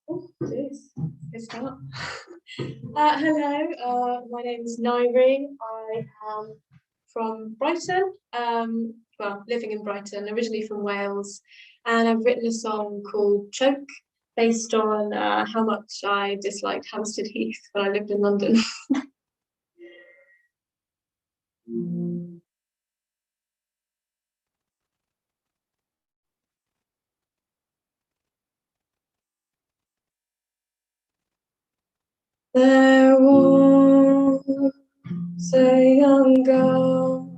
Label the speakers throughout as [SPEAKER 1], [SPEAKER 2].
[SPEAKER 1] Oh, geez. Good start. Hello, my name is Nairi. I am from Brighton, well, living in Brighton, originally from Wales, and I've written a song called Choke, based on how much I disliked Hampstead Heath when I lived in London. There was a young girl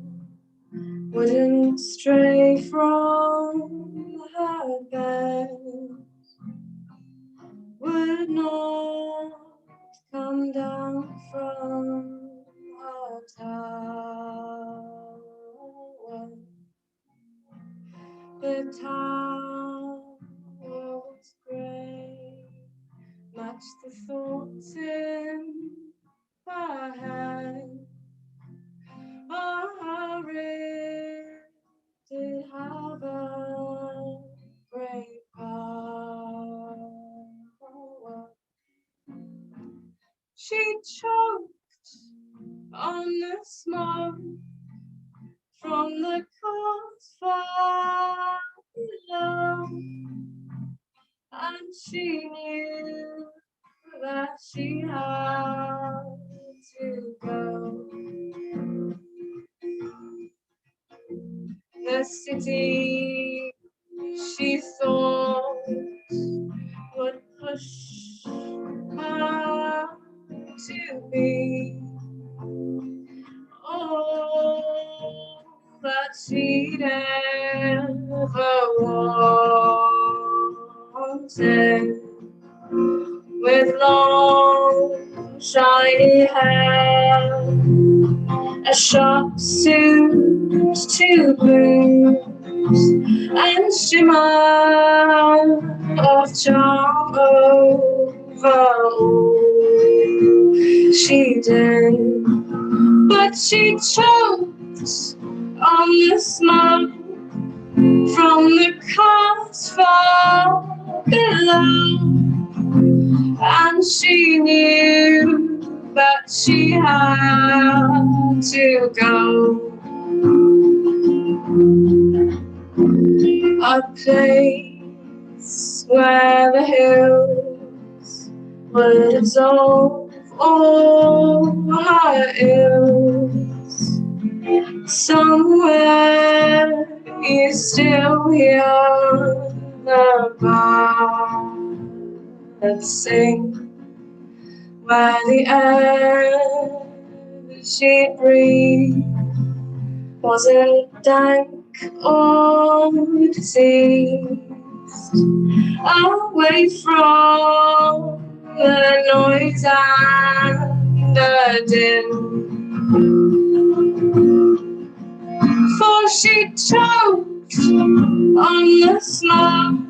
[SPEAKER 1] wouldn't stray from her bed, would not come down from her tower. The tower was grey, matched the thoughts in her head. Did have a great power. She choked on the smoke from the coals far below, and she knew that she had to go. The city she thought would push her to be all that she'd ever wanted, with long shiny hair, a sharp suit to blues, and shimmer of charm over all she did. But she choked on the smoke from the cars far below, and she knew that she had to go. A place where the hills would absolve all her ills, somewhere you still hear the birds sing, where the air she breathed wasn't dank or diseased, away from the noise and the din. For she choked on the smoke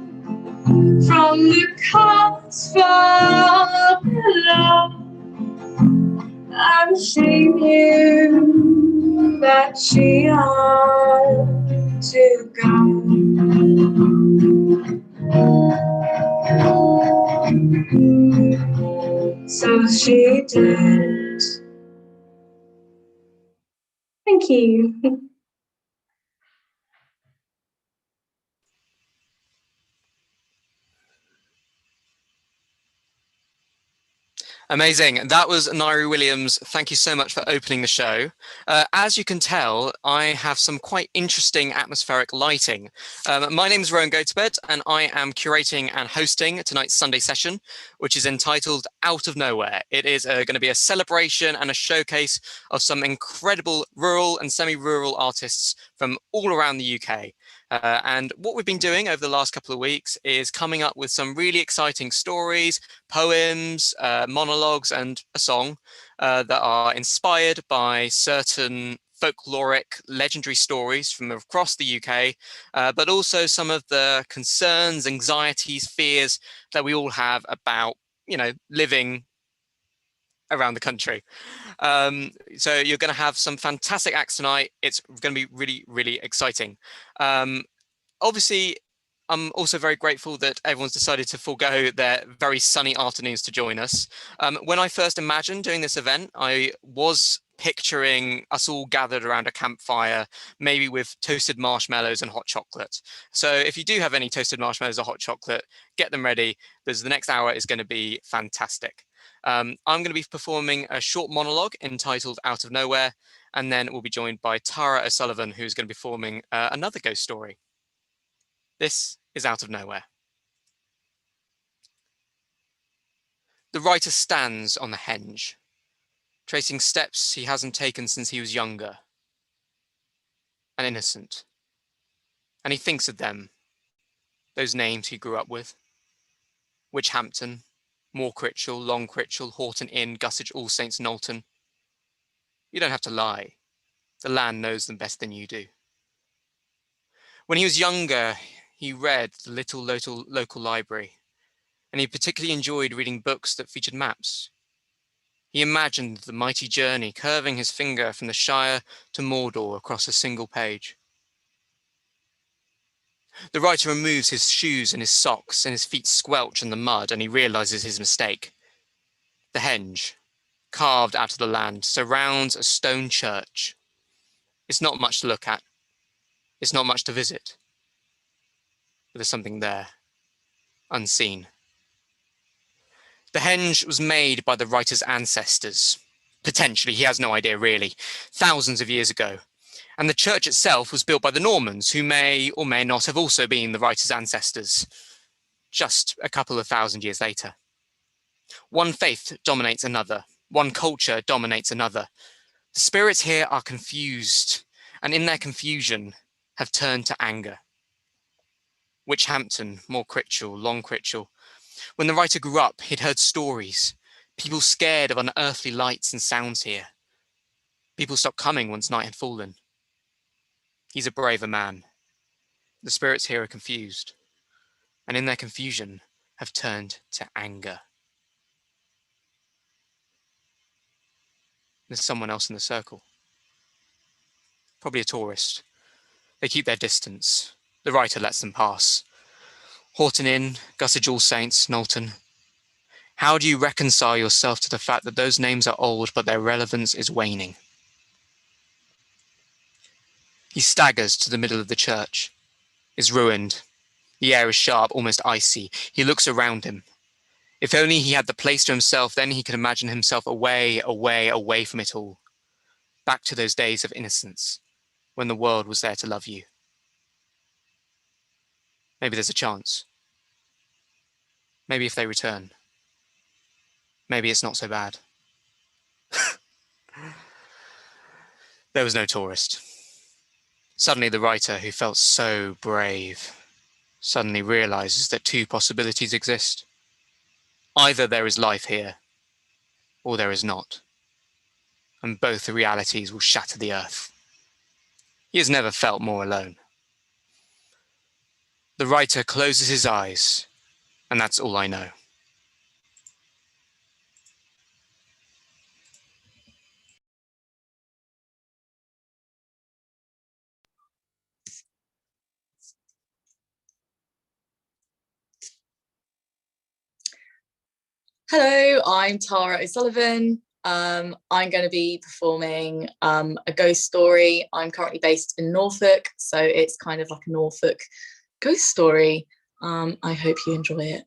[SPEAKER 1] from the cars far below, and she knew that she had to go. So she did. Thank you.
[SPEAKER 2] Amazing. That was Nairi Williams. Thank you so much for opening the show. As you can tell, I have some quite interesting atmospheric lighting. My name is Rohan Gotobed, and I am curating and hosting tonight's Sunday session, which is entitled Out of Nowhere. It is going to be a celebration and a showcase of some incredible rural and semi-rural artists from all around the UK. And what we've been doing over the last couple of weeks is coming up with some really exciting stories, poems, monologues, and a song that are inspired by certain folkloric legendary stories from across the UK, but also some of the concerns, anxieties, fears that we all have about, living around the country. So you're going to have some fantastic acts tonight. It's going to be really, really exciting. Obviously, I'm also very grateful that everyone's decided to forego their very sunny afternoons to join us. When I first imagined doing this event, I was picturing us all gathered around a campfire, maybe with toasted marshmallows and hot chocolate. So if you do have any toasted marshmallows or hot chocolate, get them ready, because the next hour is going to be fantastic. I'm going to be performing a short monologue entitled Out of Nowhere, and then we'll be joined by Tara O'Sullivan, who's going to be performing another ghost story. This is Out of Nowhere. The writer stands on the henge, tracing steps he hasn't taken since he was younger and innocent. And he thinks of them, those names he grew up with. Witchhampton, Moor Critchell, Long Critchell, Horton Inn, Gussage, All Saints, Knowlton. You don't have to lie. The land knows them better than you do. When he was younger, he read the little local library, and he particularly enjoyed reading books that featured maps. He imagined the mighty journey curving his finger from the Shire to Mordor across a single page. The writer removes his shoes and his socks, and his feet squelch in the mud, and he realizes his mistake. The henge, carved out of the land, surrounds a stone church. It's not much to look at. It's not much to visit. But there's something there, unseen. The henge was made by the writer's ancestors. Potentially, he has no idea really, thousands of years ago. And the church itself was built by the Normans, who may or may not have also been the writer's ancestors, just a couple of thousand years later. One faith dominates another. One culture dominates another. The spirits here are confused, and in their confusion have turned to anger. Witchhampton, Moor Critchell, Long Critchell. When the writer grew up, he'd heard stories. People scared of unearthly lights and sounds here. People stopped coming once night had fallen. He's a braver man. The spirits here are confused, and in their confusion have turned to anger. There's someone else in the circle. Probably a tourist. They keep their distance. The writer lets them pass. Horton Inn, Gussage All Saints, Knowlton. How do you reconcile yourself to the fact that those names are old, but their relevance is waning? He staggers to the middle of the church. It's ruined. The air is sharp, almost icy. He looks around him. If only he had the place to himself, then he could imagine himself away, away, away from it all. Back to those days of innocence, when the world was there to love you. Maybe there's a chance. Maybe if they return. Maybe it's not so bad. There was no tourist. Suddenly the writer, who felt so brave, suddenly realizes that two possibilities exist. Either there is life here, or there is not. And both realities will shatter the earth. He has never felt more alone. The writer closes his eyes, and that's all I know.
[SPEAKER 3] Hello, I'm Tara O'Sullivan. I'm going to be performing a ghost story. I'm currently based in Norfolk, so it's kind of like a Norfolk ghost story. I hope you enjoy it.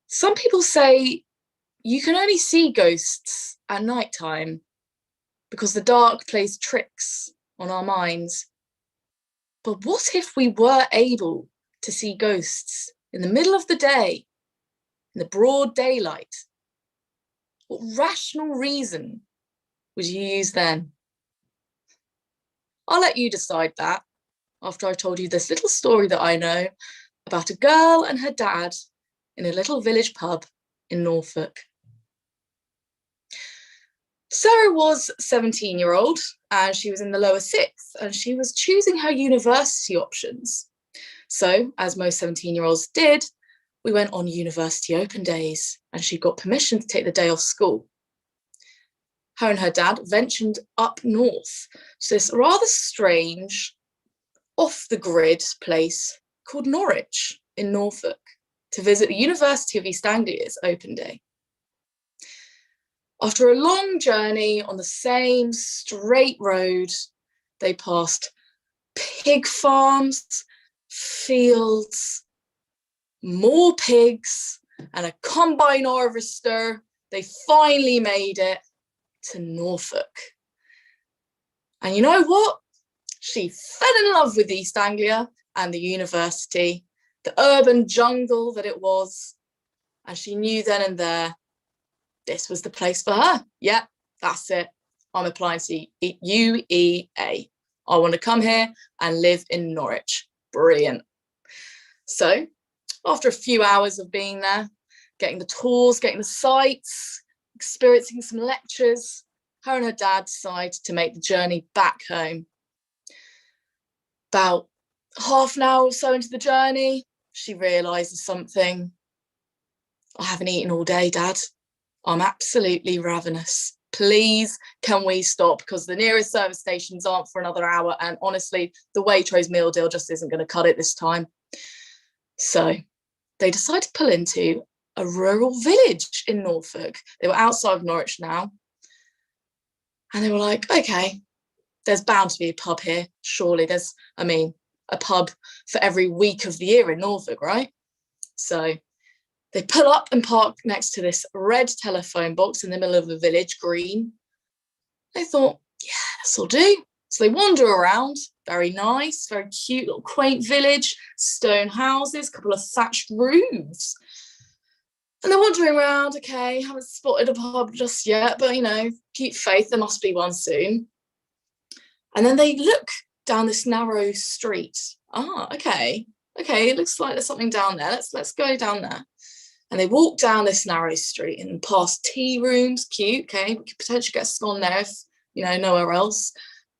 [SPEAKER 3] Some people say you can only see ghosts at nighttime because the dark plays tricks on our minds. But what if we were able to see ghosts in the middle of the day, in the broad daylight? What rational reason would you use then? I'll let you decide that after I've told you this little story that I know about a girl and her dad in a little village pub in Norfolk. Sarah was 17-year-old and she was in the lower sixth and she was choosing her university options. So, as most 17-year-olds did, we went on university open days and she got permission to take the day off school. Her and her dad ventured up north to this rather strange, off-the-grid place called Norwich in Norfolk to visit the University of East Anglia's open day. After a long journey on the same straight road, they passed pig farms, fields, more pigs, and a combine harvester. They finally made it to Norfolk. And you know what? She fell in love with East Anglia and the university, the urban jungle that it was. And she knew then and there, this was the place for her. Yeah, that's it. I'm applying to UEA. I want to come here and live in Norwich. Brilliant. So after a few hours of being there, getting the tours, getting the sights, experiencing some lectures, her and her dad decided to make the journey back home. About half an hour or so into the journey, she realises something. I haven't eaten all day, Dad. I'm absolutely ravenous. Please, can we stop? Because the nearest service stations aren't for another hour. And honestly, the Waitrose meal deal just isn't going to cut it this time. So they decided to pull into a rural village in Norfolk. They were outside of Norwich now. And they were like, okay, there's bound to be a pub here. Surely there's, a pub for every week of the year in Norfolk, right? So they pull up and park next to this red telephone box in the middle of the village, green. They thought, yeah, this'll do. So they wander around, very nice, very cute little quaint village, stone houses, couple of thatched roofs. And they're wandering around, okay, haven't spotted a pub just yet, but, keep faith, there must be one soon. And then they look down this narrow street. Okay, it looks like there's something down there. Let's go down there. And they walk down this narrow street and past tea rooms, cute, okay, we could potentially get some on there if, nowhere else.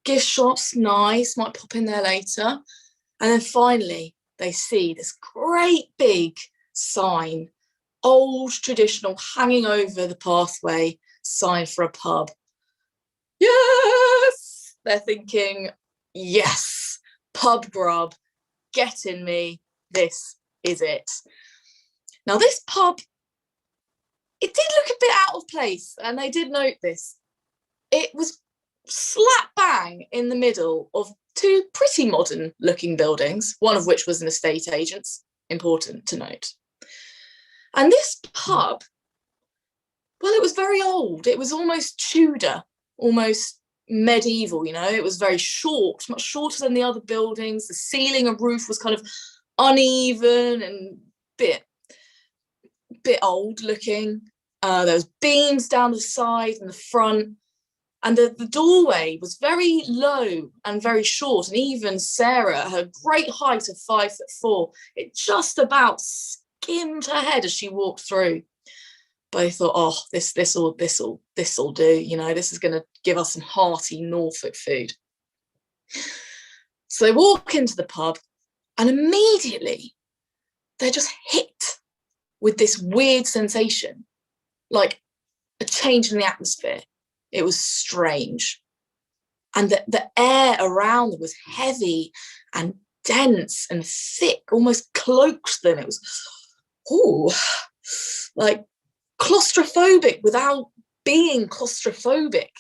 [SPEAKER 3] Gift shops, nice, might pop in there later. And then finally, they see this great big sign, old traditional, hanging over the pathway, sign for a pub. Yes! They're thinking, yes, pub grub, get in me, this is it. Now, this pub, it did look a bit out of place, and they did note this. It was slap bang in the middle of two pretty modern looking buildings, one of which was an estate agent's, important to note. And this pub, well, it was very old. It was almost Tudor, almost medieval, it was very short, much shorter than the other buildings. The ceiling and roof was kind of uneven and bit old looking. There was beams down the side and the front, and the doorway was very low and very short, and even Sarah, her great height of 5'4", it just about skimmed her head as she walked through. But I thought, this'll do, this is going to give us some hearty Norfolk food. So they walk into the pub, and immediately they're just hit with this weird sensation, like a change in the atmosphere. It was strange. And the air around them was heavy and dense and thick, almost cloaked them. It was, like claustrophobic without being claustrophobic.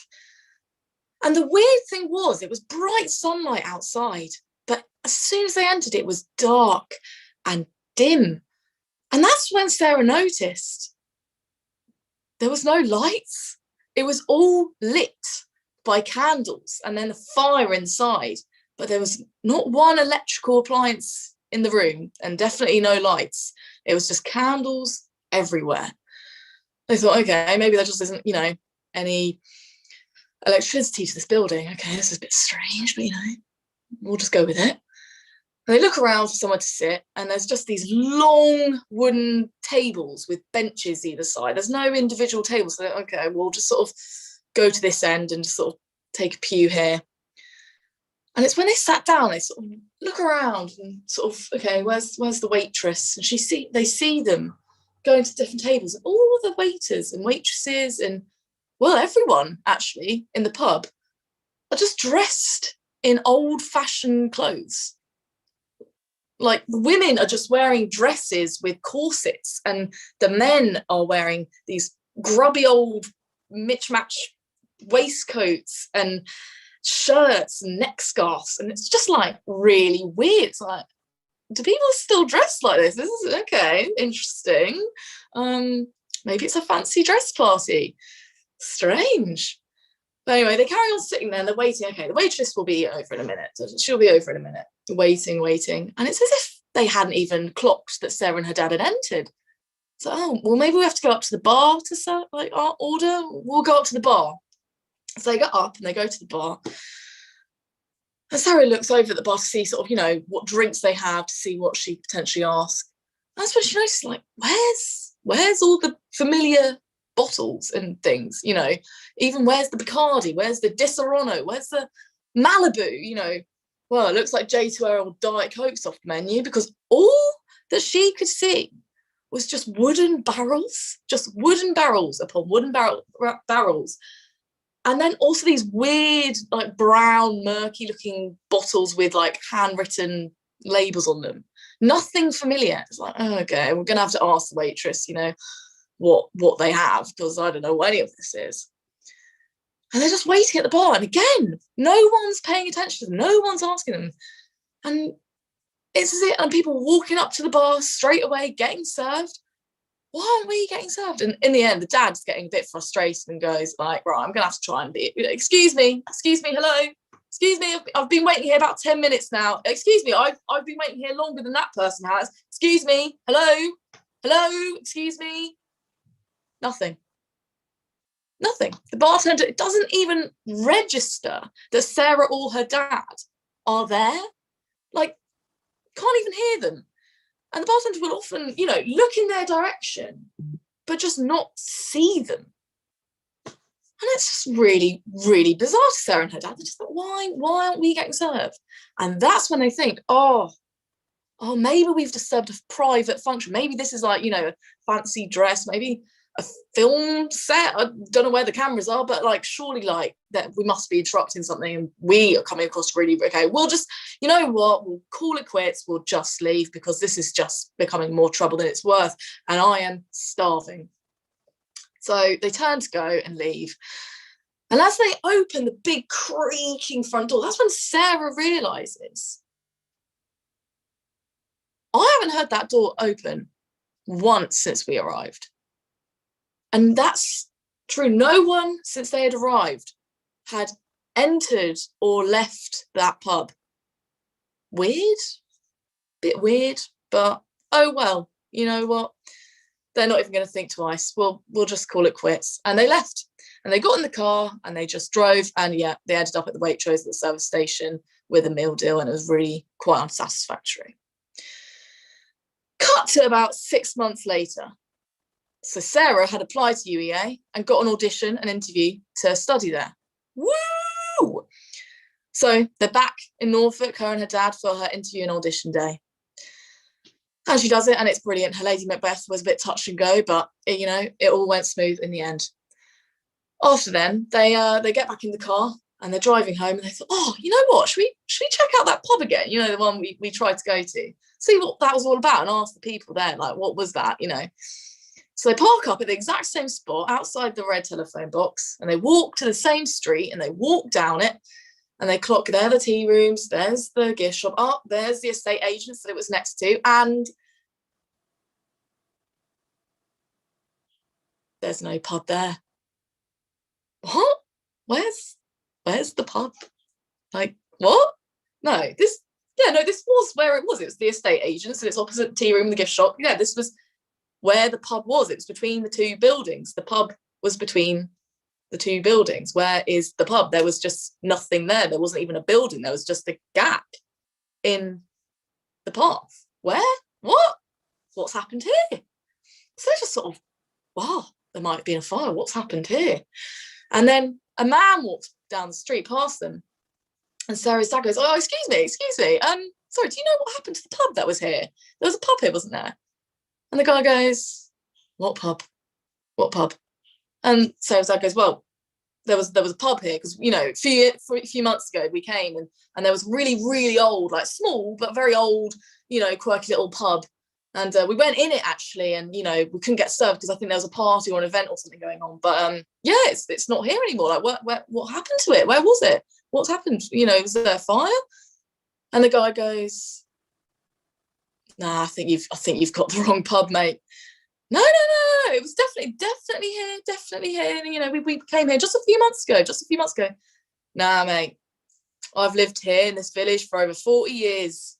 [SPEAKER 3] And the weird thing was, it was bright sunlight outside, but as soon as they entered, it was dark and dim. And that's when Sarah noticed there was no lights. It was all lit by candles and then a fire inside, but there was not one electrical appliance in the room and definitely no lights. It was just candles everywhere. They thought, okay, maybe there just isn't, any electricity to this building. Okay, this is a bit strange, but, we'll just go with it. And they look around for somewhere to sit, and there's just these long wooden tables with benches either side. There's no individual tables. So okay, we'll just sort of go to this end and just sort of take a pew here. And it's when they sat down, they sort of look around and sort of, okay, where's the waitress? And they see them going to different tables, and all the waiters and waitresses and, well, everyone actually in the pub are just dressed in old-fashioned clothes. like the women are just wearing dresses with corsets, and the men are wearing these grubby old mismatch waistcoats and shirts and neck scarves, and it's just like really weird. It's like, do people still dress like this? This is okay, interesting. Maybe it's a fancy dress party. Strange. But anyway, they carry on sitting there and they're waiting. Okay, the waitress will be over in a minute. She'll be over in a minute. Waiting. And it's as if they hadn't even clocked that Sarah and her dad had entered. So, oh, well, maybe we have to go up to the bar to serve, like, our order. We'll go up to the bar. So they go up and they go to the bar. And Sarah looks over at the bar to see sort of, you know, what drinks they have, to see what she potentially asks. And that's when she notices, like, where's all the familiar bottles and things, you know? Even where's the Bacardi? Where's the Disaronno? Where's the Malibu? You know, well, it looks like J2R or Diet Coke's off the menu, because all that she could see was just wooden barrels upon wooden barrels. And then also these weird, like, brown, murky looking bottles with like handwritten labels on them. Nothing familiar. It's like, oh, okay, we're gonna have to ask the waitress, you know, what they have, because I don't know what any of this is. And they're just waiting at the bar, and again, no one's paying attention to them, no one's asking them. And it's as if, and people walking up to the bar straight away, getting served. Why aren't we getting served? And in the end, the dad's getting a bit frustrated and goes like, right, I'm gonna have to try and be, excuse me, hello, excuse me, I've been waiting here about 10 minutes now. Excuse me, I've been waiting here longer than that person has. Excuse me, hello, excuse me. Nothing. The bartender, it doesn't even register that Sarah or her dad are there. Like, can't even hear them. And the bartender will often, you know, look in their direction, but just not see them. And it's just really, really bizarre to Sarah and her dad. They're just like, why aren't we getting served? And that's when they think, oh, maybe we've disturbed a private function. Maybe this is like, you know, a fancy dress, maybe a film set. I don't know where the cameras are, but like, surely like that we must be interrupting something, and we are coming across really, okay, we'll just, you know what, we'll call it quits, we'll just leave, because this is just becoming more trouble than it's worth, and I am starving. So they turn to go and leave. And as they open the big creaking front door, that's when Sarah realizes, I haven't heard that door open once since we arrived. And that's true. No one since they had arrived had entered or left that pub. Weird, bit weird, but oh well, you know what? They're not even going to think twice. We'll just call it quits. And they left, and they got in the car and they just drove. And yeah, they ended up at the Waitrose at the service station with a meal deal, and it was really quite unsatisfactory. Cut to about 6 months later. So Sarah had applied to UEA and got an audition, an interview to study there. Woo! So they're back in Norfolk, her and her dad, for her interview and audition day. And she does it, and it's brilliant. Her Lady Macbeth was a bit touch and go, but it, you know, it all went smooth in the end. After then, they get back in the car and they're driving home, and they thought, oh, you know what? Should we check out that pub again? You know, the one we tried to go to, see what that was all about, and ask the people there, like, what was that? You know. So they park up at the exact same spot outside the red telephone box, and they walk to the same street, and they walk down it, and they clock, there are the tea rooms, there's the gift shop, oh, there's the estate agents that it was next to, and there's no pub there. What? Where's the pub? Like, what? No, this was where it was. It was the estate agents, and it's opposite the tea room and the gift shop. Yeah, this was where the pub was. It was between the two buildings. The pub was between the two buildings. Where is the pub? There was just nothing there. There wasn't even a building. There was just a gap in the path. Where? What? What's happened here? So they're just sort of, wow, there might have been a fire. What's happened here? And then a man walks down the street past them, and Sarah's dad goes, oh, excuse me. Sorry, do you know what happened to the pub that was here? There was a pub here, wasn't there? And the guy goes, what pub? And Sarah's dad goes, well, there was a pub here, because, you know, a few months ago we came, and there was really, really old, like small but very old you know, quirky little pub. And we went in it actually, and you know, we couldn't get served because I think there was a party or an event or something going on. But yeah, it's not here anymore. Like, what happened to it? Where was it? What's happened? You know, was there a fire? And the guy goes, "Nah, I think you've got the wrong pub, mate. No. It was definitely here. And, you know, we came here just a few months ago. Nah, mate, I've lived here in this village for over 40 years.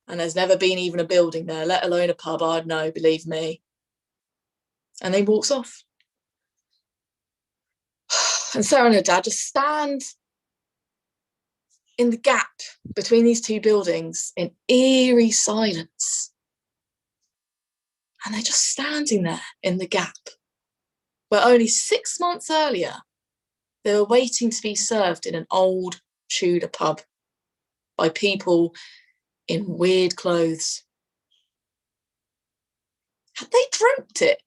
[SPEAKER 3] And there's never been even a building there, let alone a pub. I'd know, believe me." And then he walks off. And Sarah and her dad just stand in the gap between these two buildings in eerie silence. And they're just standing there in the gap where only 6 months earlier, they were waiting to be served in an old Tudor pub by people in weird clothes. Had they dreamt it?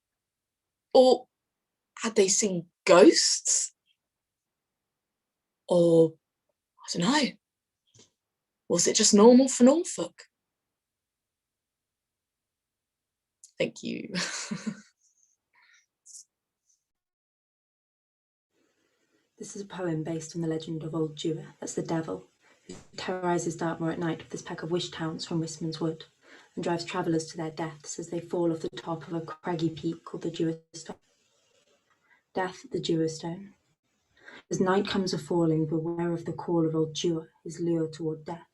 [SPEAKER 3] Or had they seen ghosts? Or, I don't know, was it just normal for Norfolk? Thank you.
[SPEAKER 4] This is a poem based on the legend of Old Dewar, that's the devil, who terrorises Dartmoor at night with this pack of wish towns from Wistman's Wood, and drives travellers to their deaths as they fall off the top of a craggy peak called the Dewar Stone. Death at the Dewar Stone. As night comes a-falling, beware of the call of Old Dewar, his lure toward death.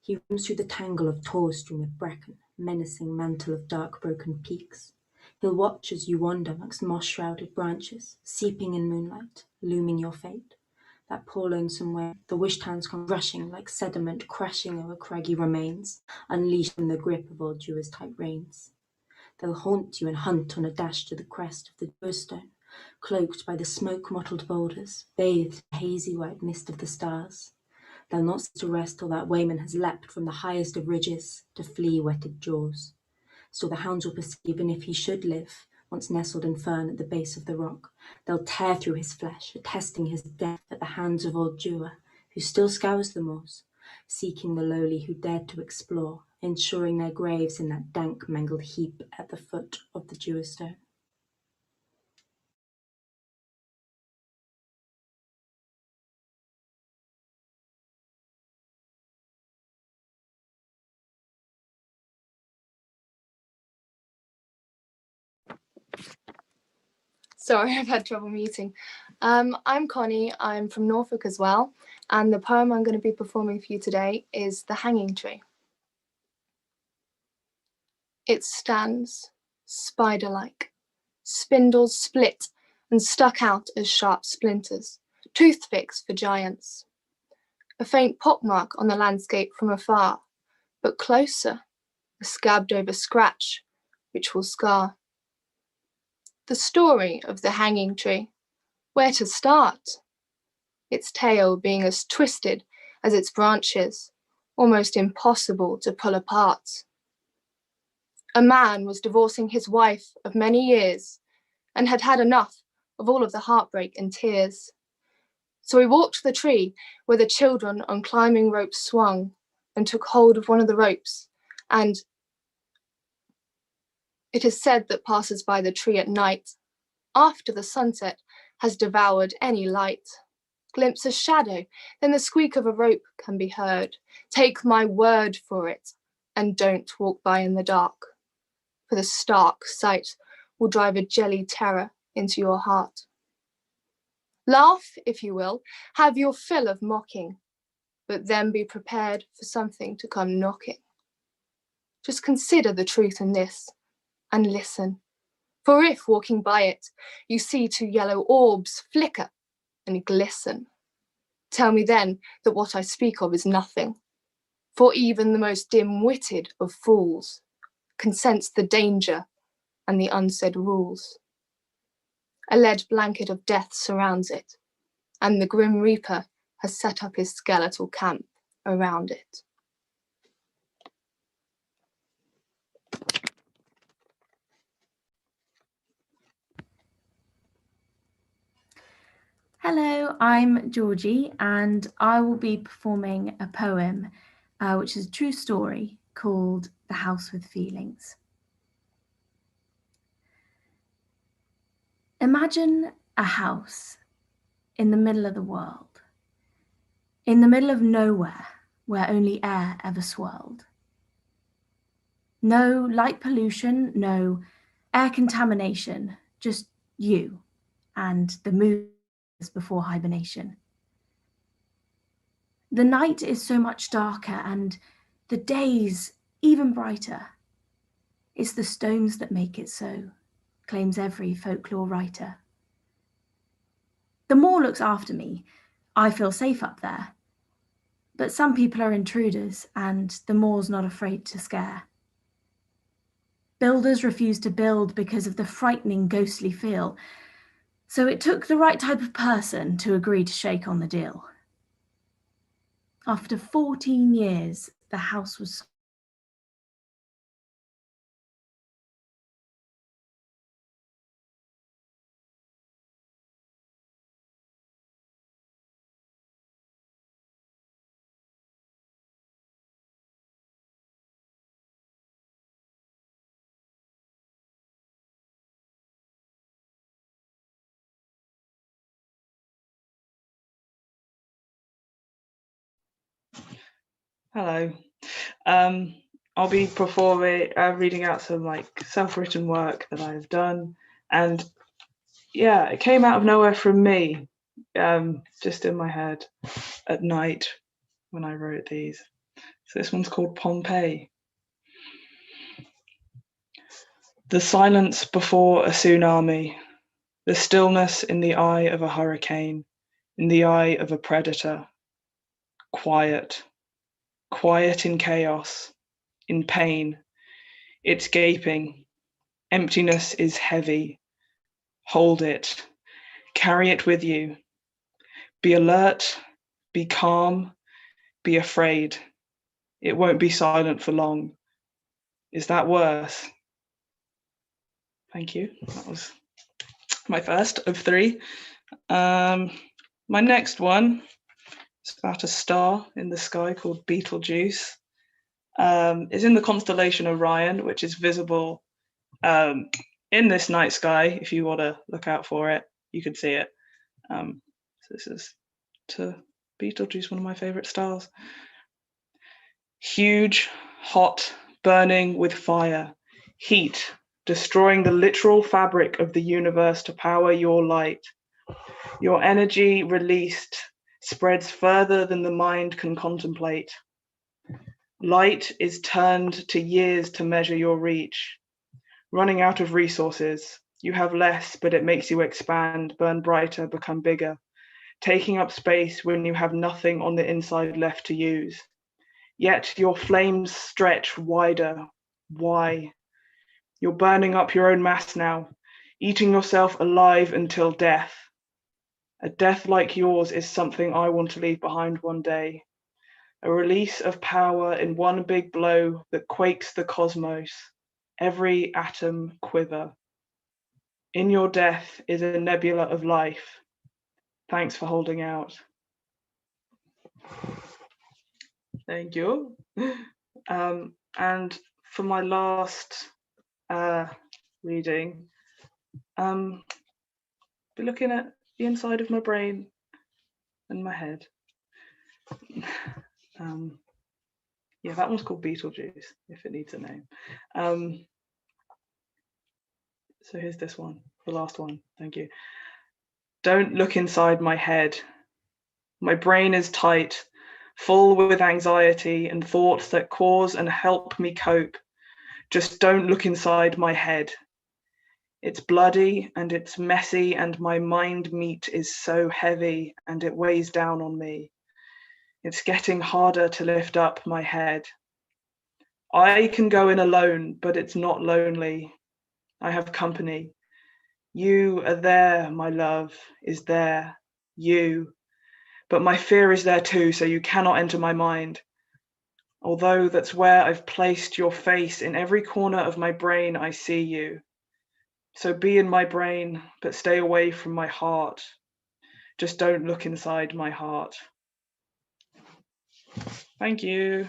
[SPEAKER 4] He roams through the tangle of tall stream of bracken, menacing mantle of dark broken peaks. He'll watch as you wander amongst moss-shrouded branches, seeping in moonlight, looming your fate. That poor lonesome way, the wish towns come rushing like sediment crashing over craggy remains, unleashed from the grip of Old Dewar's tight reins. They'll haunt you and hunt on a dash to the crest of the Dewar Stone, cloaked by the smoke-mottled boulders, bathed in the hazy white mist of the stars. They'll not sit to rest till that wayman has leapt from the highest of ridges to flee wetted jaws. Still the hounds will pursue even if he should live, once nestled in fern at the base of the rock. They'll tear through his flesh, attesting his death at the hands of Old Dewar, who still scours the moors, seeking the lowly who dared to explore, ensuring their graves in that dank mangled heap at the foot of the Dewar Stone.
[SPEAKER 5] Sorry, I've had trouble muting. I'm Connie, I'm from Norfolk as well, and the poem I'm going to be performing for you today is The Hanging Tree. It stands, spider-like, spindles split and stuck out as sharp splinters, toothpicks for giants. A faint pockmark on the landscape from afar, but closer, a scabbed over scratch, which will scar. The story of the hanging tree, where to start? Its tail being as twisted as its branches, almost impossible to pull apart. A man was divorcing his wife of many years and had had enough of all of the heartbreak and tears. So he walked to the tree where the children on climbing ropes swung and took hold of one of the ropes, and it is said that passers by the tree at night, after the sunset has devoured any light, glimpse a shadow, then the squeak of a rope can be heard. Take my word for it, and don't walk by in the dark, for the stark sight will drive a jelly terror into your heart. Laugh, if you will, have your fill of mocking, but then be prepared for something to come knocking. Just consider the truth in this, and listen. For if, walking by it, you see two yellow orbs flicker and glisten, tell me then that what I speak of is nothing, for even the most dim-witted of fools can sense the danger and the unsaid rules. A lead blanket of death surrounds it, and the grim reaper has set up his skeletal camp around it.
[SPEAKER 4] Hello, I'm Georgie, and I will be performing a poem which is a true story
[SPEAKER 6] called The House with Feelings. Imagine a house in the middle of the world, in the middle of nowhere where only air ever swirled. No light pollution, no air contamination, just you and the moon before hibernation. The night is so much darker and the days even brighter. It's the stones that make it so, claims every folklore writer. The moor looks after me. I feel safe up there. But some people are intruders and the moor's not afraid to scare. Builders refuse to build because of the frightening ghostly feel. So it took the right type of person to agree to shake on the deal. After 14 years, the house was
[SPEAKER 7] Hello. I'll be performing, reading out some self-written work that I've done, and yeah, it came out of nowhere from me, just in my head at night when I wrote these. So this one's called Pompeii. The silence before a tsunami, the stillness in the eye of a hurricane, in the eye of a predator. Quiet, quiet in chaos, in pain. It's gaping. Emptiness is heavy. Hold it. Carry it with you. Be alert. Be calm. Be afraid. It won't be silent for long. Is that worse? Thank you. That was my first of 3. My next one is about a star in the sky called Betelgeuse. It's in the constellation Orion, which is visible in this night sky. If you want to look out for it, you can see it. So this is to Betelgeuse, one of my favorite stars. Huge, hot, burning with fire, heat, destroying the literal fabric of the universe to power your light. Your energy released spreads further than the mind can contemplate. Light is turned to years to measure your reach. Running out of resources, you have less, but it makes you expand, burn brighter, become bigger, taking up space when you have nothing on the inside left to use. Yet your flames stretch wider. Why? You're burning up your own mass now, eating yourself alive until death. A death like yours is something I want to leave behind one day. A release of power in one big blow that quakes the cosmos, every atom quiver. In your death is a nebula of life. Thanks for holding out. Thank you. And for my last reading, be looking at the inside of my brain and my head. Yeah, that one's called Beetlejuice, if it needs a name. So here's this one, the last one. Thank you. Don't look inside my head. My brain is tight, full with anxiety and thoughts that cause and help me cope. Just don't look inside my head. It's bloody and it's messy and my mind meat is so heavy and it weighs down on me. It's getting harder to lift up my head. I can go in alone, but it's not lonely. I have company. You are there, my love, is there, you. But my fear is there too, so you cannot enter my mind. Although that's where I've placed your face, in every corner of my brain I see you. So be in my brain, but stay away from my heart. Just don't look inside my heart. Thank you.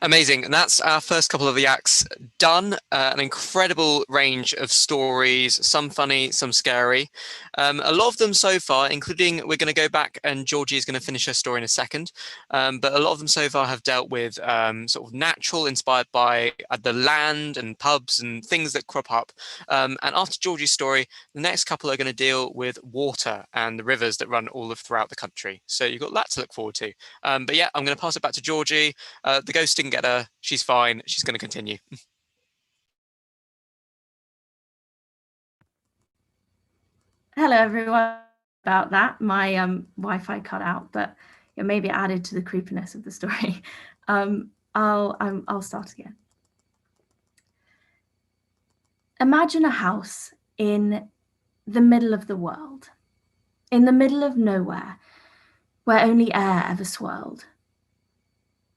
[SPEAKER 2] Amazing. And that's our first couple of the acts done. An incredible range of stories, some funny, some scary. A lot of them so far, including, we're going to go back and Georgie is going to finish her story in a second. But a lot of them so far have dealt with sort of natural, inspired by the land and pubs and things that crop up. And after Georgie's story, the next couple are going to deal with water and the rivers that run all throughout the country. So you've got that to look forward to. But yeah, I'm going to pass it back to Georgie. The ghost didn't get her. She's fine. She's going to continue.
[SPEAKER 6] Hello, everyone. About that, my Wi-Fi cut out, but it maybe added to the creepiness of the story. I'll start again. Imagine a house in the middle of the world, in the middle of nowhere, where only air ever swirled.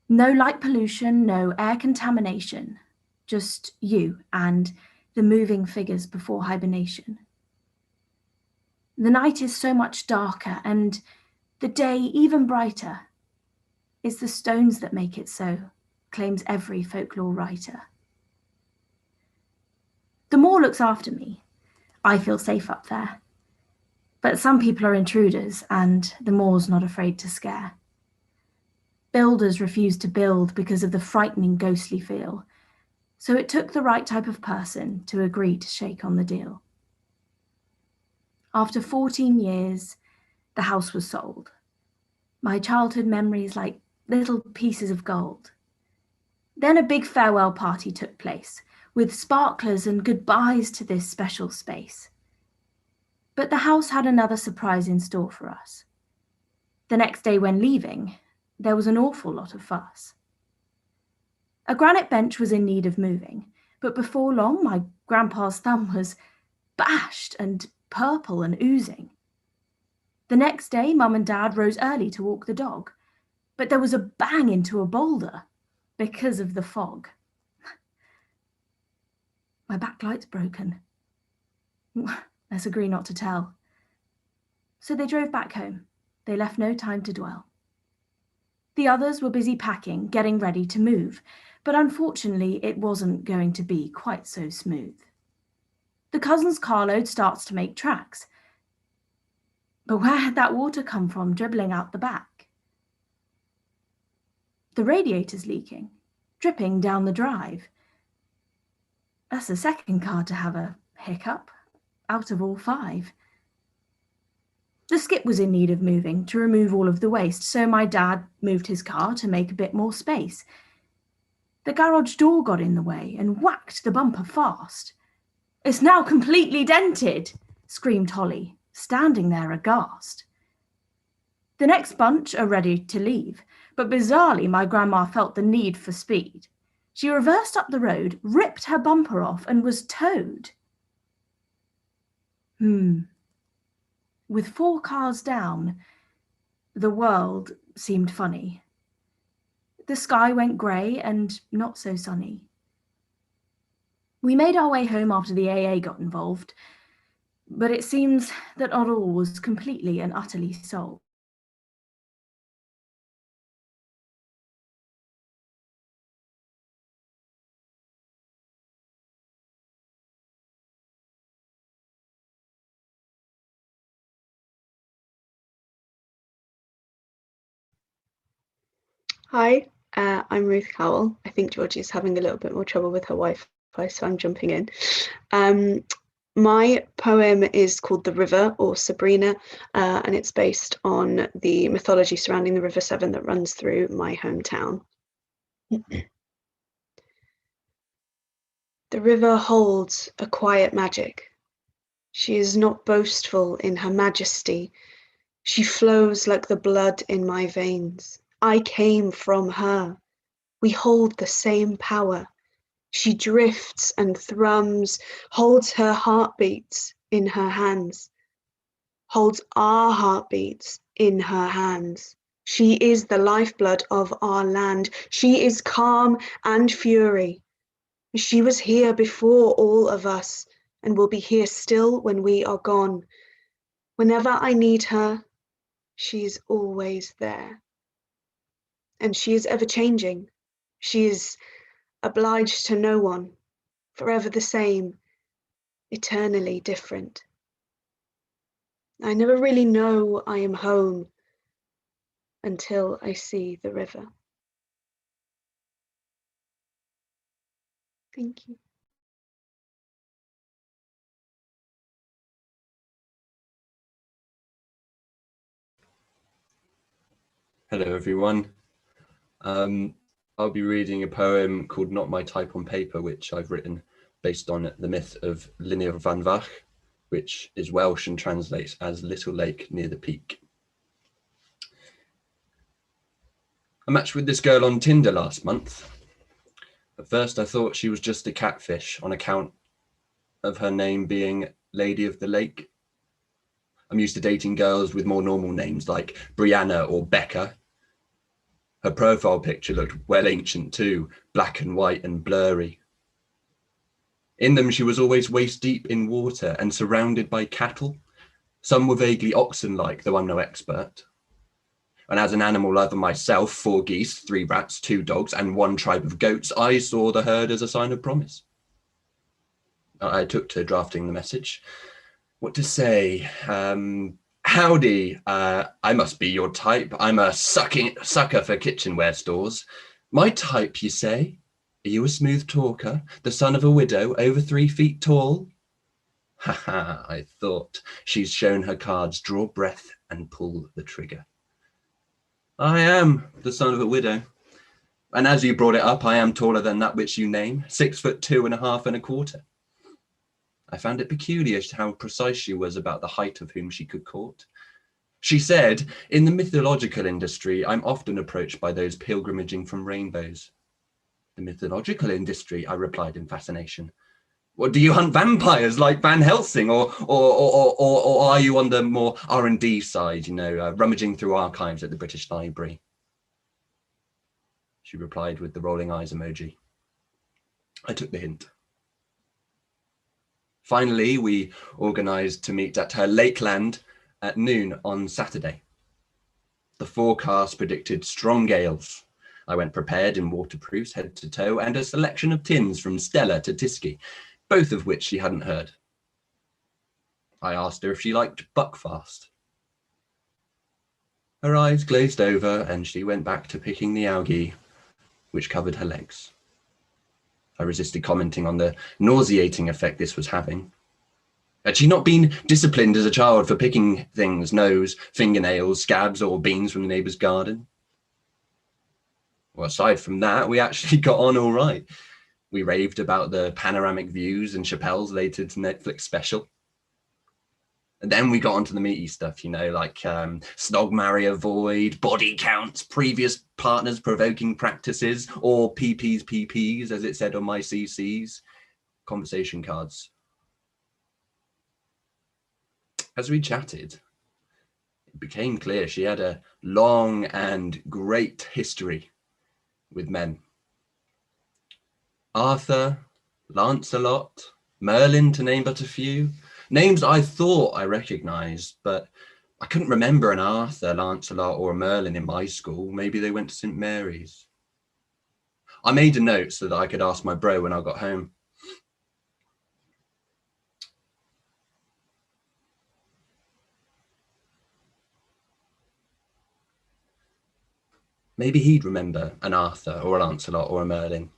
[SPEAKER 6] No light pollution, no air contamination, just you and the moving figures before hibernation. The night is so much darker and the day even brighter. It's the stones that make it so, claims every folklore writer. The moor looks after me. I feel safe up there. But some people are intruders and the moor's not afraid to scare. Builders refuse to build because of the frightening ghostly feel. So it took the right type of person to agree to shake on the deal. After 14 years, the house was sold. My childhood memories like little pieces of gold. Then a big farewell party took place, with sparklers and goodbyes to this special space. But the house had another surprise in store for us. The next day when leaving, there was an awful lot of fuss. A granite bench was in need of moving, but before long my grandpa's thumb was bashed and purple and oozing. The next day, Mum and Dad rose early to walk the dog, but there was a bang into a boulder because of the fog. My backlight's broken. Let's agree not to tell. So they drove back home. They left no time to dwell. The others were busy packing, getting ready to move, but unfortunately it wasn't going to be quite so smooth. The cousin's carload starts to make tracks. But where had that water come from dribbling out the back? The radiator's leaking, dripping down the drive. That's the second car to have a hiccup, out of all 5. The skip was in need of moving to remove all of the waste, so my dad moved his car to make a bit more space. The garage door got in the way and whacked the bumper fast. "It's now completely dented," screamed Holly, standing there aghast. The next bunch are ready to leave, but bizarrely my grandma felt the need for speed. She reversed up the road, ripped her bumper off, and was towed. With 4 cars down, the world seemed funny. The sky went grey and not so sunny. We made our way home after the AA got involved, but it seems that not all was completely and utterly solved.
[SPEAKER 8] Hi, I'm Ruth Cowell. I think Georgie's having a little bit more trouble with her Wi-Fi, so I'm jumping in. My poem is called The River, or Sabrina, and it's based on the mythology surrounding the River Severn that runs through my hometown. The river holds a quiet magic. She is not boastful in her majesty. She flows like the blood in my veins. I came from her. We hold the same power. She drifts and thrums, holds her heartbeats in her hands, holds our heartbeats in her hands. She is the lifeblood of our land. She is calm and fury. She was here before all of us and will be here still when we are gone. Whenever I need her, she is always there. And she is ever changing. She is obliged to no one, forever the same, eternally different. I never really know I am home until I see the river. Thank you.
[SPEAKER 9] Hello, everyone. I'll be reading a poem called Not My Type on Paper, which I've written based on the myth of Llynir van Fach, which is Welsh and translates as Little Lake Near the Peak. I matched with this girl on Tinder last month. At first, I thought she was just a catfish on account of her name being Lady of the Lake. I'm used to dating girls with more normal names like Brianna or Becca. Her profile picture looked well ancient too, black and white and blurry. In them, she was always waist deep in water and surrounded by cattle. Some were vaguely oxen-like, though I'm no expert. And as an animal lover myself, 4 geese, 3 rats, 2 dogs, and 1 tribe of goats, I saw the herd as a sign of promise. I took to drafting the message. What to say? Howdy, I must be your type. I'm a sucker for kitchenware stores. My type, you say? Are you a smooth talker, the son of a widow, over 3 feet tall? Haha, I thought. She's shown her cards, draw breath and pull the trigger. I am the son of a widow. And as you brought it up, I am taller than that which you name, 6'2.5 and a quarter. I found it peculiar how precise she was about the height of whom she could court. She said, in the mythological industry, I'm often approached by those pilgrimaging from rainbows. The mythological industry, I replied in fascination. What, do you hunt vampires like Van Helsing, or are you on the more R&D side, rummaging through archives at the British Library? She replied with the rolling eyes emoji. I took the hint. Finally, we organised to meet at her Lakeland at noon on Saturday. The forecast predicted strong gales. I went prepared in waterproofs head to toe and a selection of tins from Stella to Tisky, both of which she hadn't heard. I asked her if she liked Buckfast. Her eyes glazed over and she went back to picking the algae, which covered her legs. I resisted commenting on the nauseating effect this was having. Had she not been disciplined as a child for picking things, nose, fingernails, scabs, or beans from the neighbour's garden? Well, aside from that, we actually got on all right. We raved about the panoramic views and Chappelle's latest Netflix special. And then we got onto the meaty stuff, like snog, marry, avoid, body counts, previous partners provoking practices, or PPs, as it said on my CCs, conversation cards. As we chatted, it became clear she had a long and great history with men. Arthur, Lancelot, Merlin, to name but a few. Names I thought I recognised, but I couldn't remember an Arthur, Lancelot, or a Merlin in my school. Maybe they went to St. Mary's. I made a note so that I could ask my bro when I got home. Maybe he'd remember an Arthur or a Lancelot or a Merlin.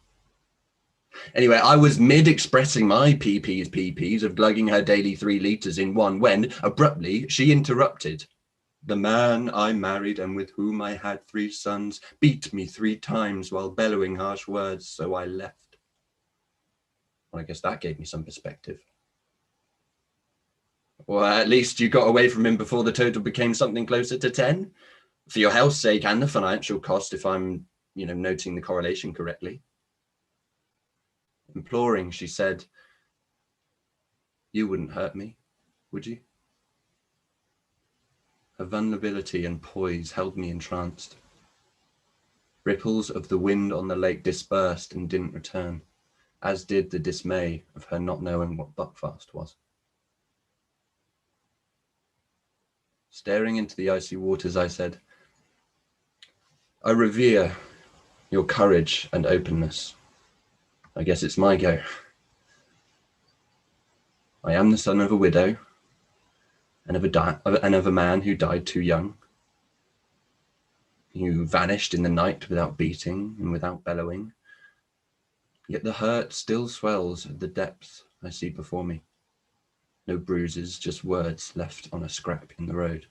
[SPEAKER 9] Anyway, I was mid-expressing my PPs of glugging her daily 3 litres in one when, abruptly, she interrupted. The man I married and with whom I had 3 sons beat me 3 times while bellowing harsh words, so I left. Well, I guess that gave me some perspective. Well, at least you got away from him before the total became something closer to 10. For your health's sake and the financial cost, if I'm, noting the correlation correctly. Imploring, she said, you wouldn't hurt me, would you? Her vulnerability and poise held me entranced. Ripples of the wind on the lake dispersed and didn't return, as did the dismay of her not knowing what Buckfast was. Staring into the icy waters, I said, I revere your courage and openness. I guess it's my go. I am the son of a widow and of a man who died too young, who vanished in the night without beating and without bellowing. Yet the hurt still swells at the depth I see before me. No bruises, just words left on a scrap in the road.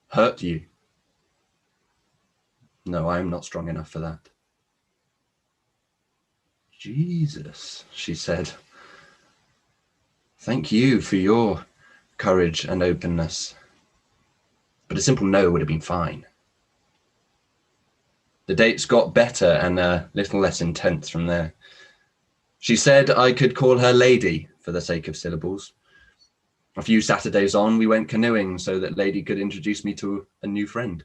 [SPEAKER 9] Hurt you? No, I am not strong enough for that. Jesus, she said. Thank you for your courage and openness. But a simple no would have been fine. The dates got better and a little less intense from there. She said I could call her Lady for the sake of syllables. A few Saturdays on, we went canoeing so that Lady could introduce me to a new friend.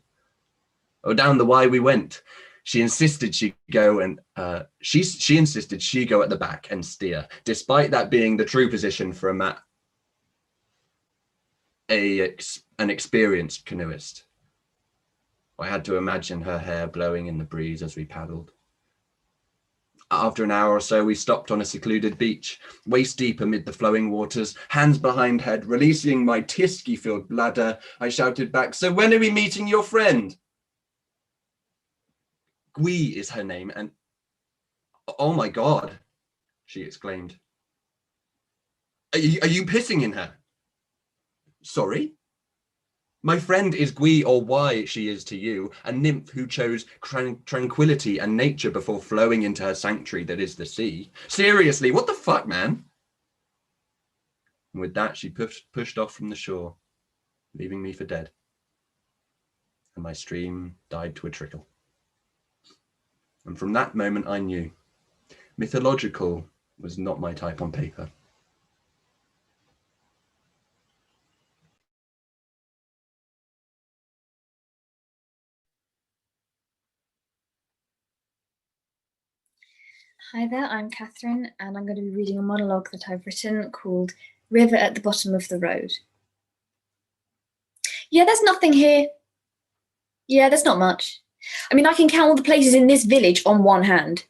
[SPEAKER 9] Oh, down the Wye we went. She insisted she go and she insisted she go at the back and steer, despite that being the true position for an experienced canoeist. I had to imagine her hair blowing in the breeze as we paddled. After an hour or so, we stopped on a secluded beach, waist deep amid the flowing waters, hands behind head, releasing my tisky-filled bladder. I shouted back, "So when are we meeting your friend?" Gui is her name, and oh my God, she exclaimed. Are you pissing in her? Sorry? My friend is Gui, or why she is to you, a nymph who chose tranquility and nature before flowing into her sanctuary that is the sea. Seriously, what the fuck, man? And with that, she pushed off from the shore, leaving me for dead. And my stream died to a trickle. And from that moment, I knew mythological was not my type on paper.
[SPEAKER 10] Hi there, I'm Catherine, and I'm going to be reading a monologue that I've written called River at the Bottom of the Road. Yeah, there's nothing here. Yeah, there's not much. I mean, I can count all the places in this village on one hand.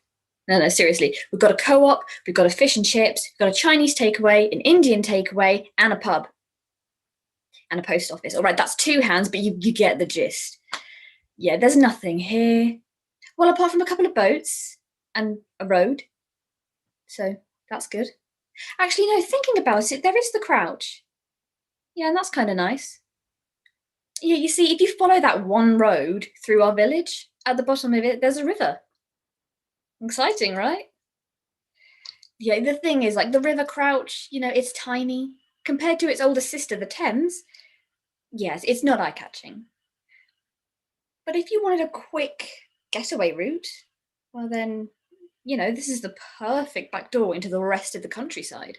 [SPEAKER 10] No, seriously. We've got a co-op, we've got a fish and chips, we've got a Chinese takeaway, an Indian takeaway, and a pub. And a post office. All right, that's two hands, but you get the gist. Yeah, there's nothing here. Well, apart from a couple of boats and a road. So that's good. Actually, no, thinking about it, there is the Crouch. Yeah, and that's kind of nice. Yeah, you see, if you follow that one road through our village, at the bottom of it, there's a river. Exciting, right? Yeah, the thing is, like, the River Crouch, you know, it's tiny. Compared to its older sister, the Thames, yes, it's not eye-catching. But if you wanted a quick getaway route, well then, you know, this is the perfect back door into the rest of the countryside.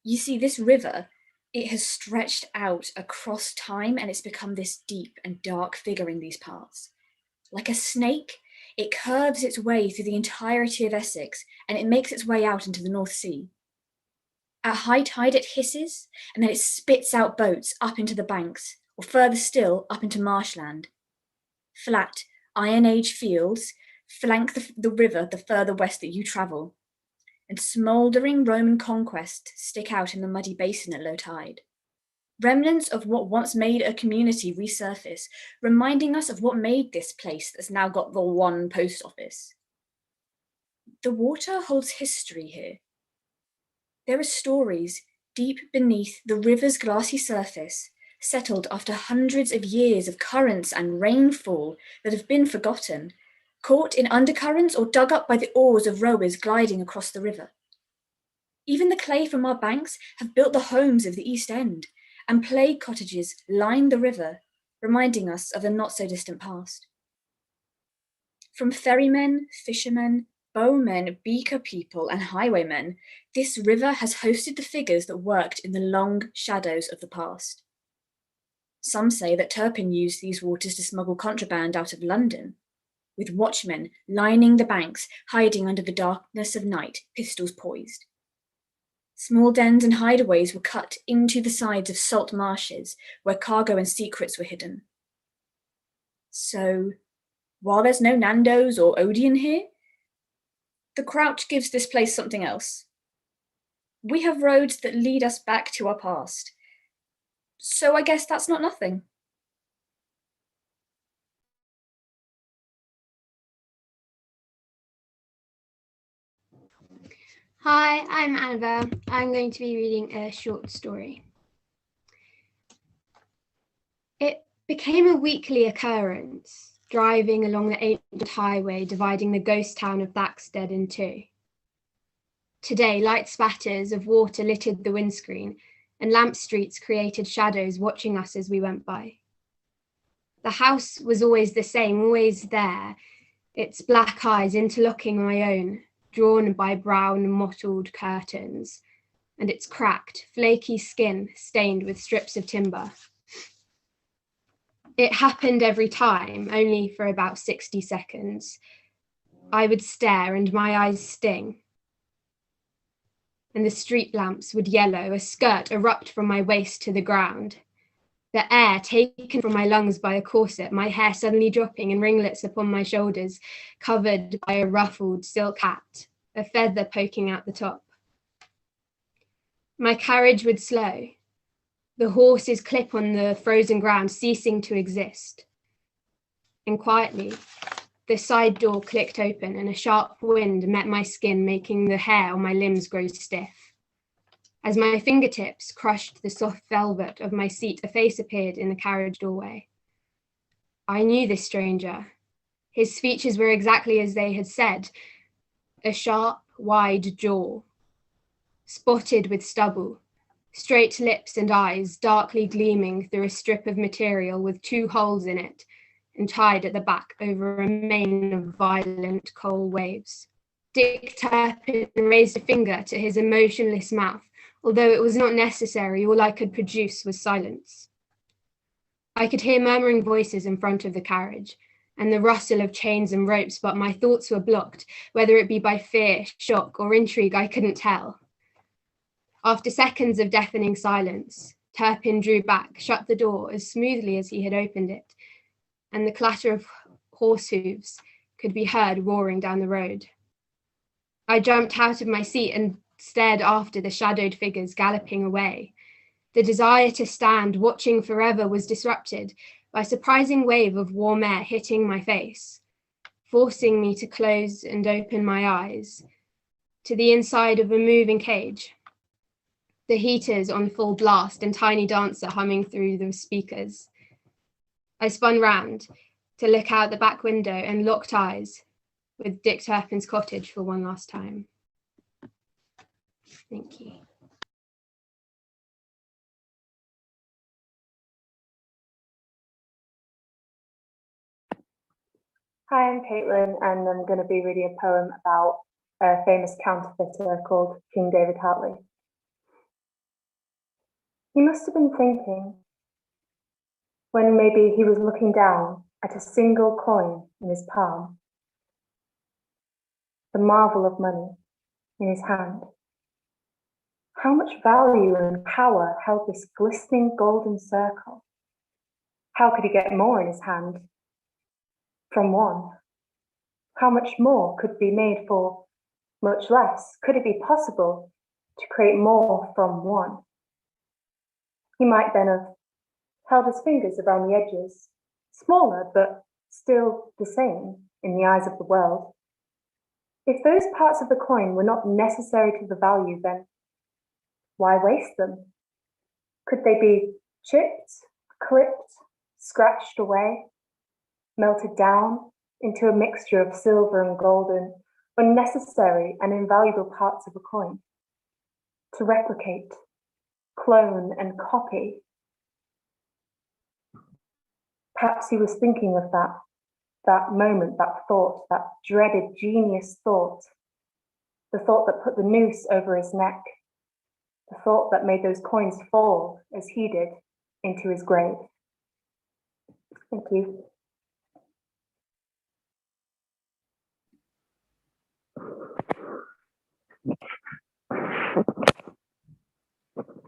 [SPEAKER 10] You see, this river, it has stretched out across time and it's become this deep and dark figure in these parts. Like a snake, it curves its way through the entirety of Essex and it makes its way out into the North Sea. At high tide, it hisses and then it spits out boats up into the banks, or further still, up into marshland. Flat, Iron Age fields flank the river the further west that you travel, and smouldering Roman conquest stick out in the muddy basin at low tide. Remnants of what once made a community resurface, reminding us of what made this place that's now got the one post office. The water holds history here. There are stories deep beneath the river's glassy surface, settled after hundreds of years of currents and rainfall that have been forgotten, caught in undercurrents or dug up by the oars of rowers gliding across the river. Even the clay from our banks have built the homes of the East End, and plague cottages line the river, reminding us of a not-so-distant past. From ferrymen, fishermen, bowmen, beaker people, and highwaymen, this river has hosted the figures that worked in the long shadows of the past. Some say that Turpin used these waters to smuggle contraband out of London, with watchmen lining the banks, hiding under the darkness of night, pistols poised. Small dens and hideaways were cut into the sides of salt marshes where cargo and secrets were hidden. So, while there's no Nando's or Odeon here, the crouch gives this place something else. We have roads that lead us back to our past. So I guess that's not nothing.
[SPEAKER 11] Hi, I'm Annabelle. I'm going to be reading a short story. It became a weekly occurrence, driving along the ancient highway dividing the ghost town of Thaxted in two. Today, light spatters of water littered the windscreen, and lamp streets created shadows watching us as we went by. The house was always the same, always there, its black eyes interlocking my own, drawn by brown mottled curtains, and its cracked, flaky skin stained with strips of timber. It happened every time, only for about 60 seconds. I would stare and my eyes sting. And the street lamps would yellow, a skirt erupt from my waist to the ground. The air taken from my lungs by a corset, my hair suddenly dropping in ringlets upon my shoulders, covered by a ruffled silk hat, a feather poking out the top. My carriage would slow, the horses clip on the frozen ground, ceasing to exist. And quietly, the side door clicked open and a sharp wind met my skin, making the hair on my limbs grow stiff. As my fingertips crushed the soft velvet of my seat, a face appeared in the carriage doorway. I knew this stranger. His features were exactly as they had said, a sharp, wide jaw, spotted with stubble, straight lips and eyes darkly gleaming through a strip of material with 2 holes in it and tied at the back over a mane of violent coal waves. Dick Turpin raised a finger to his emotionless mouth. Although it was not necessary, all I could produce was silence. I could hear murmuring voices in front of the carriage and the rustle of chains and ropes, but my thoughts were blocked, whether it be by fear, shock, or intrigue, I couldn't tell. After seconds of deafening silence, Turpin drew back, shut the door as smoothly as he had opened it, and the clatter of horse hooves could be heard roaring down the road. I jumped out of my seat and stared after the shadowed figures galloping away. The desire to stand, watching forever, was disrupted by a surprising wave of warm air hitting my face, forcing me to close and open my eyes to the inside of a moving cage. The heaters on full blast and Tiny Dancer humming through the speakers. I spun round to look out the back window and locked eyes with Dick Turpin's cottage for one last time. Thank you.
[SPEAKER 12] Hi, I'm Caitlin, and I'm going to be reading a poem about a famous counterfeiter called King David Hartley. He must have been thinking, when maybe he was looking down at a single coin in his palm, the marvel of money in his hand. How much value and power held this glistening golden circle? How could he get more in his hand from one? How much more could be made for much less? Could it be possible to create more from one? He might then have held his fingers around the edges, smaller but still the same in the eyes of the world. If those parts of the coin were not necessary to the value, then why waste them? Could they be chipped, clipped, scratched away, melted down into a mixture of silver and golden, unnecessary and invaluable parts of a coin, to replicate, clone, and copy? Perhaps he was thinking of that moment, that thought, that dreaded genius thought, the thought that put the noose over his neck, the thought that made those coins fall as he did into his grave. Thank you.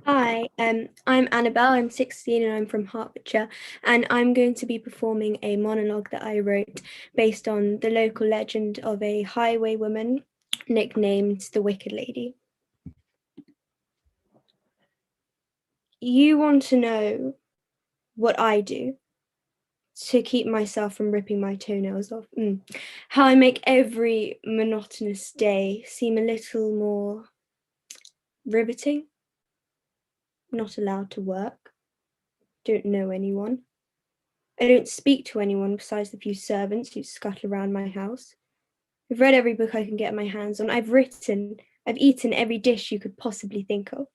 [SPEAKER 13] Hi,
[SPEAKER 11] Hi, I'm Annabelle, I'm 16 and I'm from Hertfordshire, and I'm going to be performing a monologue that I wrote based on the local legend of a highwaywoman nicknamed the Wicked Lady. You want to know what I do to keep myself from ripping my toenails off? How I make every monotonous day seem a little more riveting? Not allowed to work. Don't know anyone. I don't speak to anyone besides the few servants who scuttle around my house. I've read every book I can get my hands on. I've eaten every dish you could possibly think of.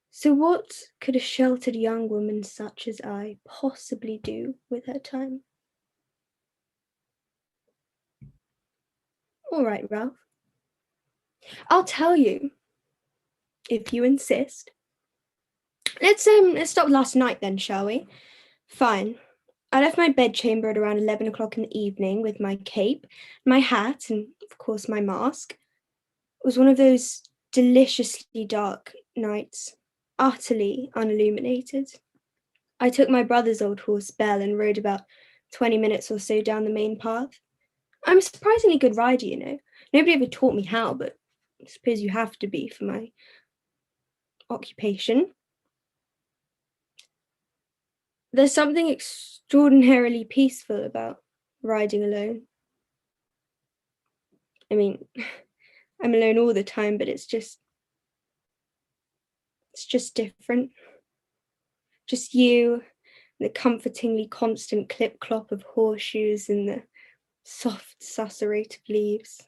[SPEAKER 11] So what could a sheltered young woman such as I possibly do with her time? All right, Ralph. I'll tell you, if you insist. Let's start with last night then, shall we? Fine. I left my bedchamber at around 11 o'clock in the evening with my cape, my hat, and of course my mask. It was one of those deliciously dark nights, utterly unilluminated. I took my brother's old horse, Belle, and rode about 20 minutes or so down the main path. I'm a surprisingly good rider, you know. Nobody ever taught me how, but I suppose you have to be for my occupation. There's something extraordinarily peaceful about riding alone. I mean, I'm alone all the time, but it's just different. Just you, the comfortingly constant clip-clop of horseshoes and the soft susurrate of leaves.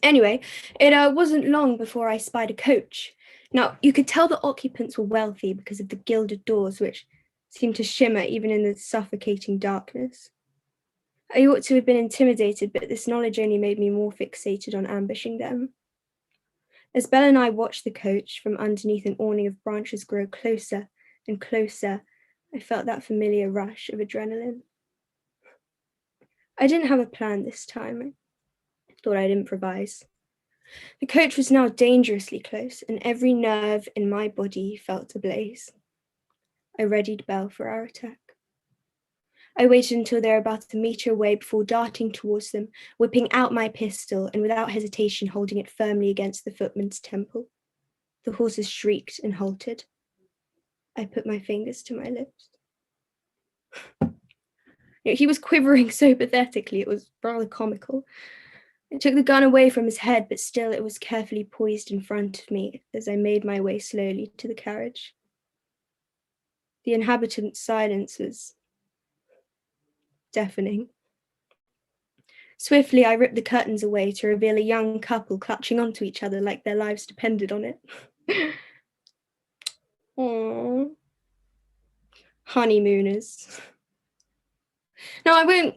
[SPEAKER 11] Anyway, it wasn't long before I spied a coach. Now, you could tell the occupants were wealthy because of the gilded doors, which seemed to shimmer even in the suffocating darkness. I ought to have been intimidated, but this knowledge only made me more fixated on ambushing them. As Belle and I watched the coach from underneath an awning of branches grow closer and closer, I felt that familiar rush of adrenaline. I didn't have a plan this time. I thought I'd improvise. The coach was now dangerously close, and every nerve in my body felt ablaze. I readied Belle for our attack. I waited until they were about a meter away before darting towards them, whipping out my pistol and without hesitation holding it firmly against the footman's temple. The horses shrieked and halted. I put my fingers to my lips. He was quivering so pathetically, it was rather comical. I took the gun away from his head, but still it was carefully poised in front of me as I made my way slowly to the carriage. The inhabitants' silence was deafening. Swiftly, I ripped the curtains away to reveal a young couple clutching onto each other like their lives depended on it. Aww. Honeymooners. Now, I won't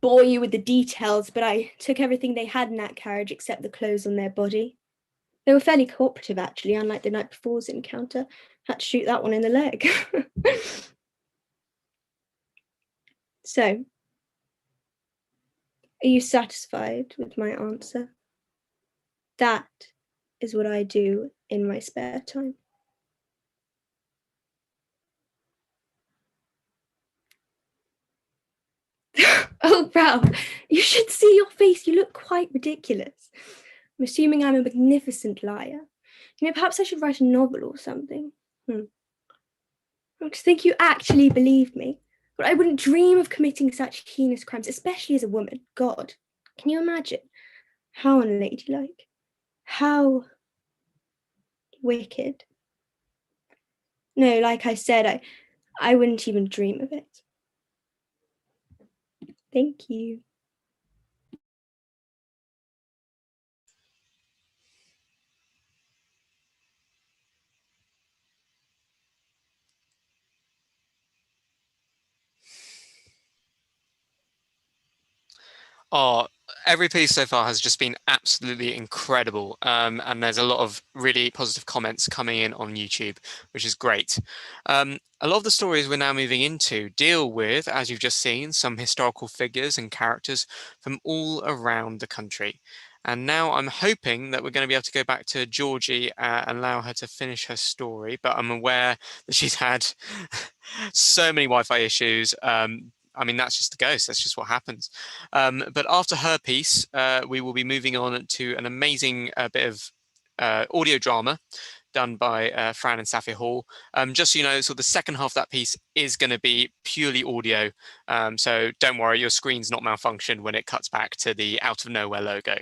[SPEAKER 11] bore you with the details, but I took everything they had in that carriage except the clothes on their body. They were fairly cooperative, actually, unlike the night before's encounter. Had to shoot that one in the leg. So, are you satisfied with my answer? That is what I do in my spare time. Oh, Ralph, you should see your face. You look quite ridiculous. I'm assuming I'm a magnificent liar. You know, perhaps I should write a novel or something. I just think you actually believe me. But I wouldn't dream of committing such heinous crimes, especially as a woman. God, can you imagine? How unladylike. How wicked. No, like I said, I wouldn't even dream of it. Thank you.
[SPEAKER 2] Oh, every piece so far has just been absolutely incredible. And there's a lot of really positive comments coming in on YouTube, which is great. A lot of the stories we're now moving into deal with, as you've just seen, some historical figures and characters from all around the country. And now I'm hoping that we're going to be able to go back to Georgie and allow her to finish her story. But I'm aware that she's had so many Wi-Fi issues. I mean, that's just the ghost. That's just what happens. But after her piece, we will be moving on to an amazing bit of audio drama done by Fran and Safia Hall. Just so you know, so the second half of that piece is going to be purely audio. So don't worry, your screen's not malfunctioned when it cuts back to the Out of Nowhere logo.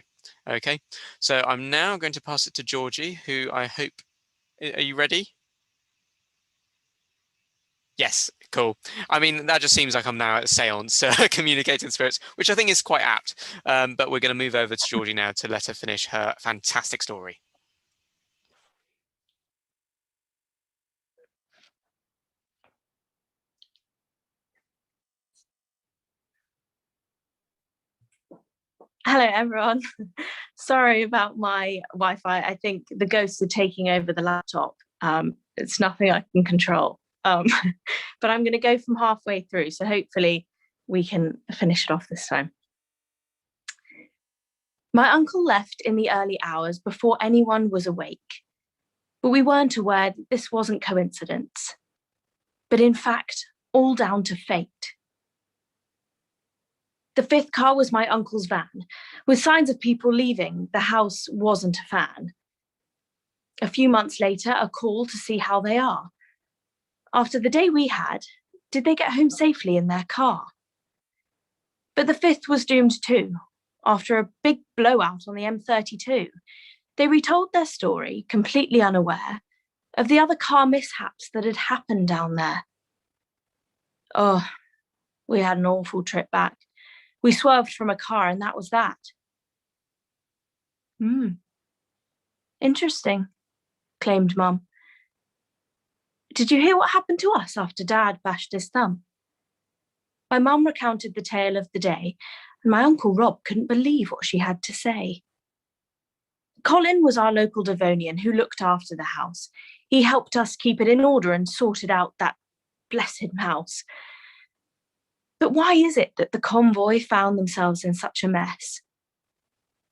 [SPEAKER 2] Okay, so I'm now going to pass it to Georgie, who I hope, are you ready? Yes, cool. I mean, that just seems like I'm now at a seance, communicating spirits, which I think is quite apt. But we're going to move over to Georgie now to let her finish her fantastic story.
[SPEAKER 6] Hello, everyone. Sorry about my Wi-Fi. I think the ghosts are taking over the laptop. It's nothing I can control. But I'm going to go from halfway through, so hopefully we can finish it off this time. My uncle left in the early hours before anyone was awake, but we weren't aware that this wasn't coincidence, but in fact, all down to fate. The fifth car was my uncle's van. With signs of people leaving, the house wasn't a fan. A few months later, a call to see how they are. After the day we had, did they get home safely in their car? But the fifth was doomed too. After a big blowout on the M32, they retold their story, completely unaware of the other car mishaps that had happened down there. Oh, we had an awful trip back. We swerved from a car and that was that. Interesting, claimed Mum. Did you hear what happened to us after Dad bashed his thumb? My mum recounted the tale of the day, and my Uncle Rob couldn't believe what she had to say. Colin was our local Devonian who looked after the house. He helped us keep it in order and sorted out that blessed mouse. But why is it that the convoy found themselves in such a mess?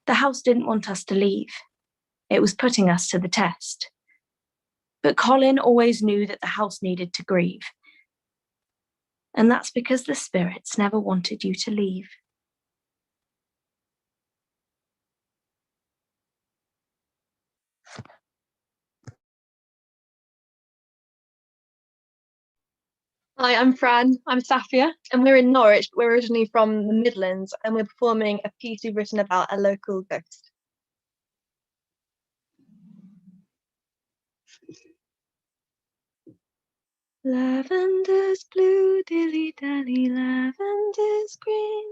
[SPEAKER 6] The house didn't want us to leave. It was putting us to the test. But Colin always knew that the house needed to grieve. And that's because the spirits never wanted you to leave.
[SPEAKER 13] Hi, I'm Fran. I'm Safia, and we're in Norwich, but we're originally from the Midlands, and we're performing a piece we've written about a local ghost. Lavender's blue, dilly-dally, lavender's green.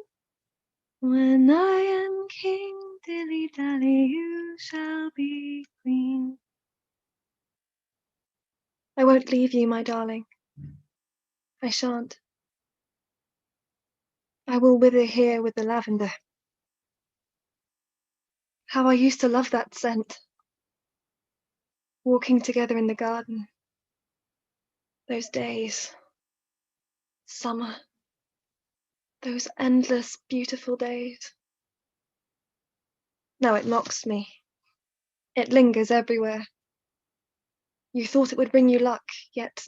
[SPEAKER 13] When I am king, dilly-dally, you shall be queen. I won't leave you, my darling. I shan't. I will wither here with the lavender. How I used to love that scent. Walking together in the garden. Those days. Summer. Those endless, beautiful days. Now it mocks me. It lingers everywhere. You thought it would bring you luck, yet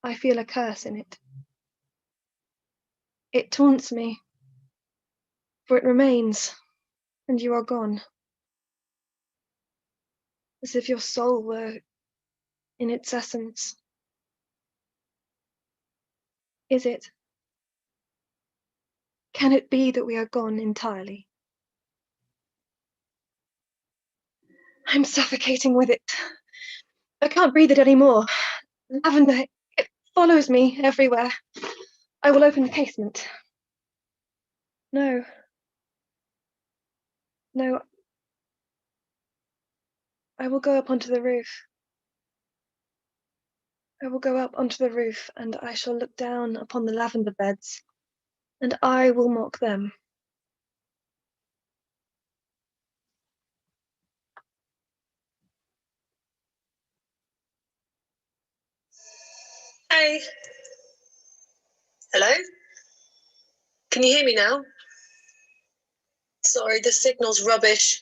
[SPEAKER 13] I feel a curse in it. It taunts me, for it remains, and you are gone. As if your soul were in its essence. Is it? Can it be that we are gone entirely? I'm suffocating with it. I can't breathe it anymore. Lavender, it follows me everywhere. I will open the casement. No. No. I will go up onto the roof. I will go up onto the roof and I shall look down upon the lavender beds and I will mock them.
[SPEAKER 14] Hey. Hello? Can you hear me now? Sorry, the signal's rubbish.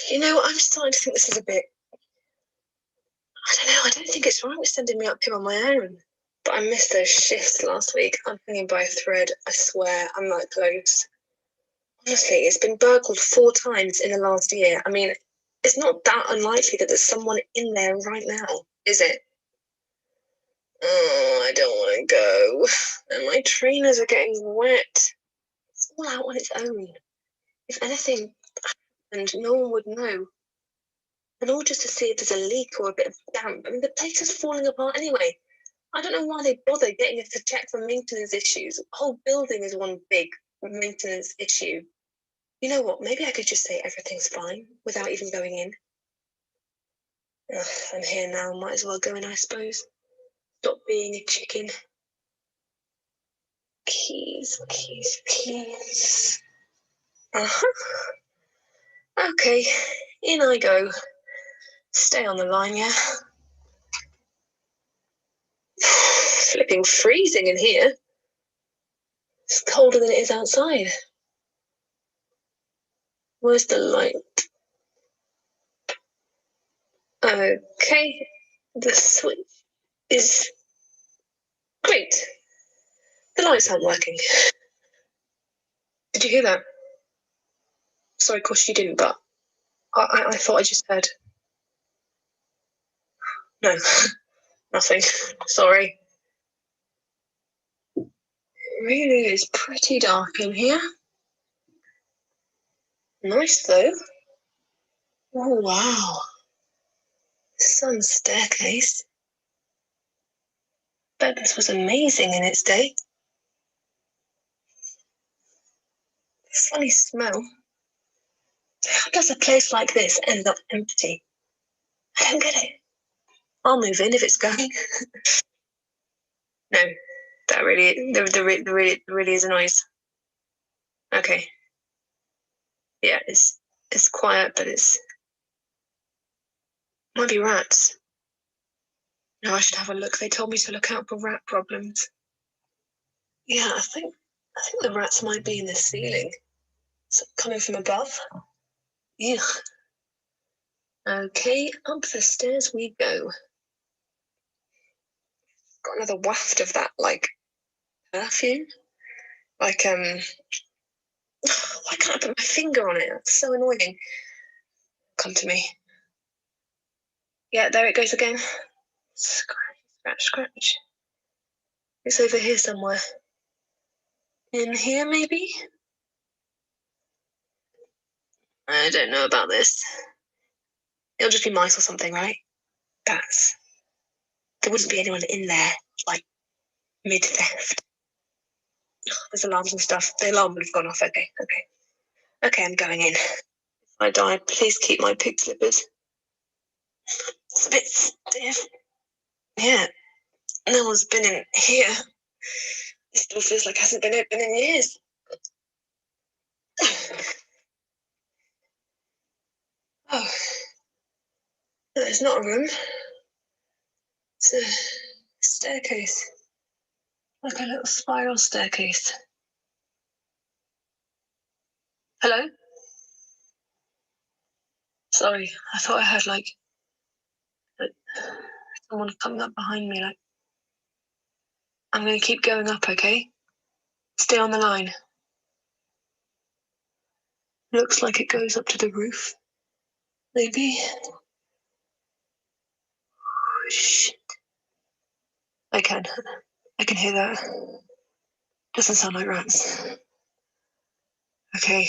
[SPEAKER 14] You know, I'm starting to think this is a bit... I don't know, I don't think it's right with sending me up here on my own. But I missed those shifts last week. I'm hanging by a thread, I swear, I'm that close. Honestly, it's been burgled 4 times in the last year. I mean, it's not that unlikely that there's someone in there right now, is it? Oh, I don't want to go. And my trainers are getting wet. It's all out on its own. If anything happened, no one would know. And all just to see if there's a leak or a bit of damp. I mean, the place is falling apart anyway. I don't know why they bother getting us to check for maintenance issues. The whole building is one big maintenance issue. You know what? Maybe I could just say everything's fine without even going in. Ugh, I'm here now. Might as well go in, I suppose. Stop being a chicken. Keys, keys, keys. Uh-huh. Okay, in I go. Stay on the line, yeah? Flipping freezing in here. It's colder than it is outside. Where's the light? Okay, the switch is... Great. The lights aren't working. Did you hear that? Sorry, of course you didn't, but I thought I just heard. No, nothing. Sorry. It really is pretty dark in here. Nice though. Oh wow. Sun staircase. Bet this was amazing in its day. Funny smell. How does a place like this end up empty? I don't get it. I'll move in if it's going. No, that really, there really is a noise. Okay. Yeah, it's quiet, but it's might be rats. No, I should have a look. They told me to look out for rat problems. Yeah, I think the rats might be in the ceiling. It's coming from above. Yeah. Okay, up the stairs we go. Got another waft of that, like, perfume. Like, why can't I put my finger on it? That's so annoying. Come to me. Yeah, there it goes again. Scratch, scratch, scratch. It's over here somewhere. In here, maybe? I don't know about this. It'll just be mice or something, right? Bats. There wouldn't be anyone in there, like, mid-theft. There's alarms and stuff. The alarm would have gone off. Okay. Okay, I'm going in. If I die, please keep my pig slippers. It's a bit stiff. Yeah, no one's been in here. It still feels like it hasn't been open in years. Oh, no, it's not a room. It's a staircase. Like a little spiral staircase. Hello? Sorry, I thought I heard like someone coming up behind me. Like, I'm going to keep going up, okay? Stay on the line. Looks like it goes up to the roof. Maybe. Shit. I can hear that. Doesn't sound like rats. Okay.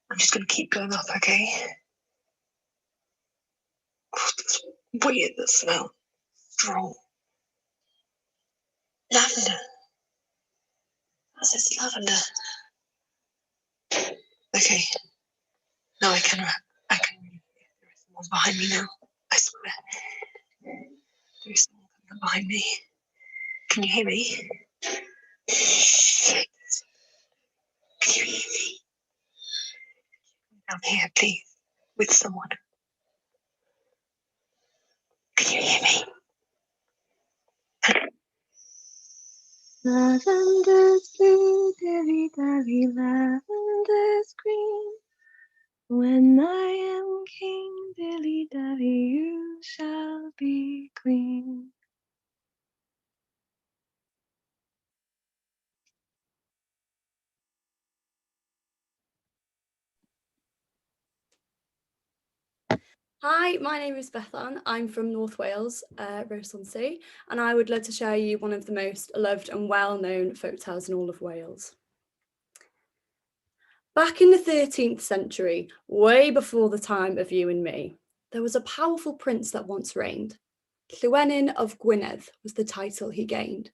[SPEAKER 14] I'm just going to keep going up, okay? Oh, that's weird, that smell. Strong. Lavender. What's this lavender? Okay. No, I can hear there is someone behind me now. I swear. There is someone coming up behind me. Can you hear me? Shit. Can you hear me? Down here, please. With someone. Can you hear me?
[SPEAKER 13] Lavender's blue, dilly-dally, lavender's green. When I am king, dilly-dally, you shall be queen.
[SPEAKER 15] Hi, my name is Bethan. I'm from North Wales, Ross-on-Sea, and I would love to share you one of the most loved and well-known folktales in all of Wales. Back in the 13th century, way before the time of you and me, there was a powerful prince that once reigned. Llewellyn of Gwynedd was the title he gained.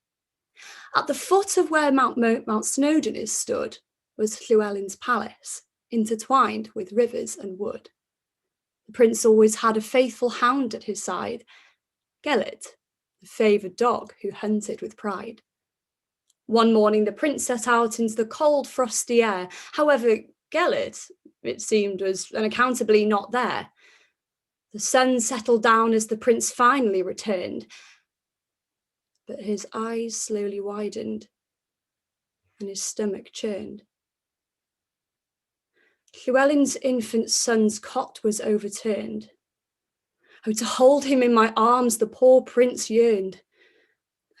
[SPEAKER 15] At the foot of where Mount Snowdon is stood was Llewellyn's palace, intertwined with rivers and wood. The prince always had a faithful hound at his side, Gelert, the favoured dog who hunted with pride. One morning the prince set out into the cold, frosty air. However, Gelert, it seemed, was unaccountably not there. The sun settled down as the prince finally returned, but his eyes slowly widened and his stomach churned. Llewellyn's infant son's cot was overturned. Oh, to hold him in my arms the poor prince yearned.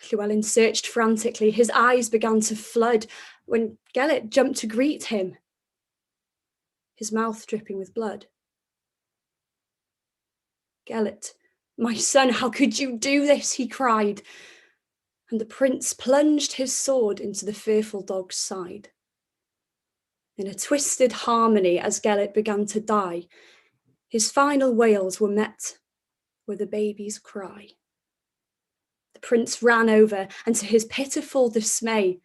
[SPEAKER 15] Llewellyn searched frantically, his eyes began to flood when Gelert jumped to greet him, his mouth dripping with blood. Gelert, my son, how could you do this? He cried. And the prince plunged his sword into the fearful dog's side. In a twisted harmony as Gelert began to die, his final wails were met with a baby's cry. The prince ran over, and to his pitiful dismay,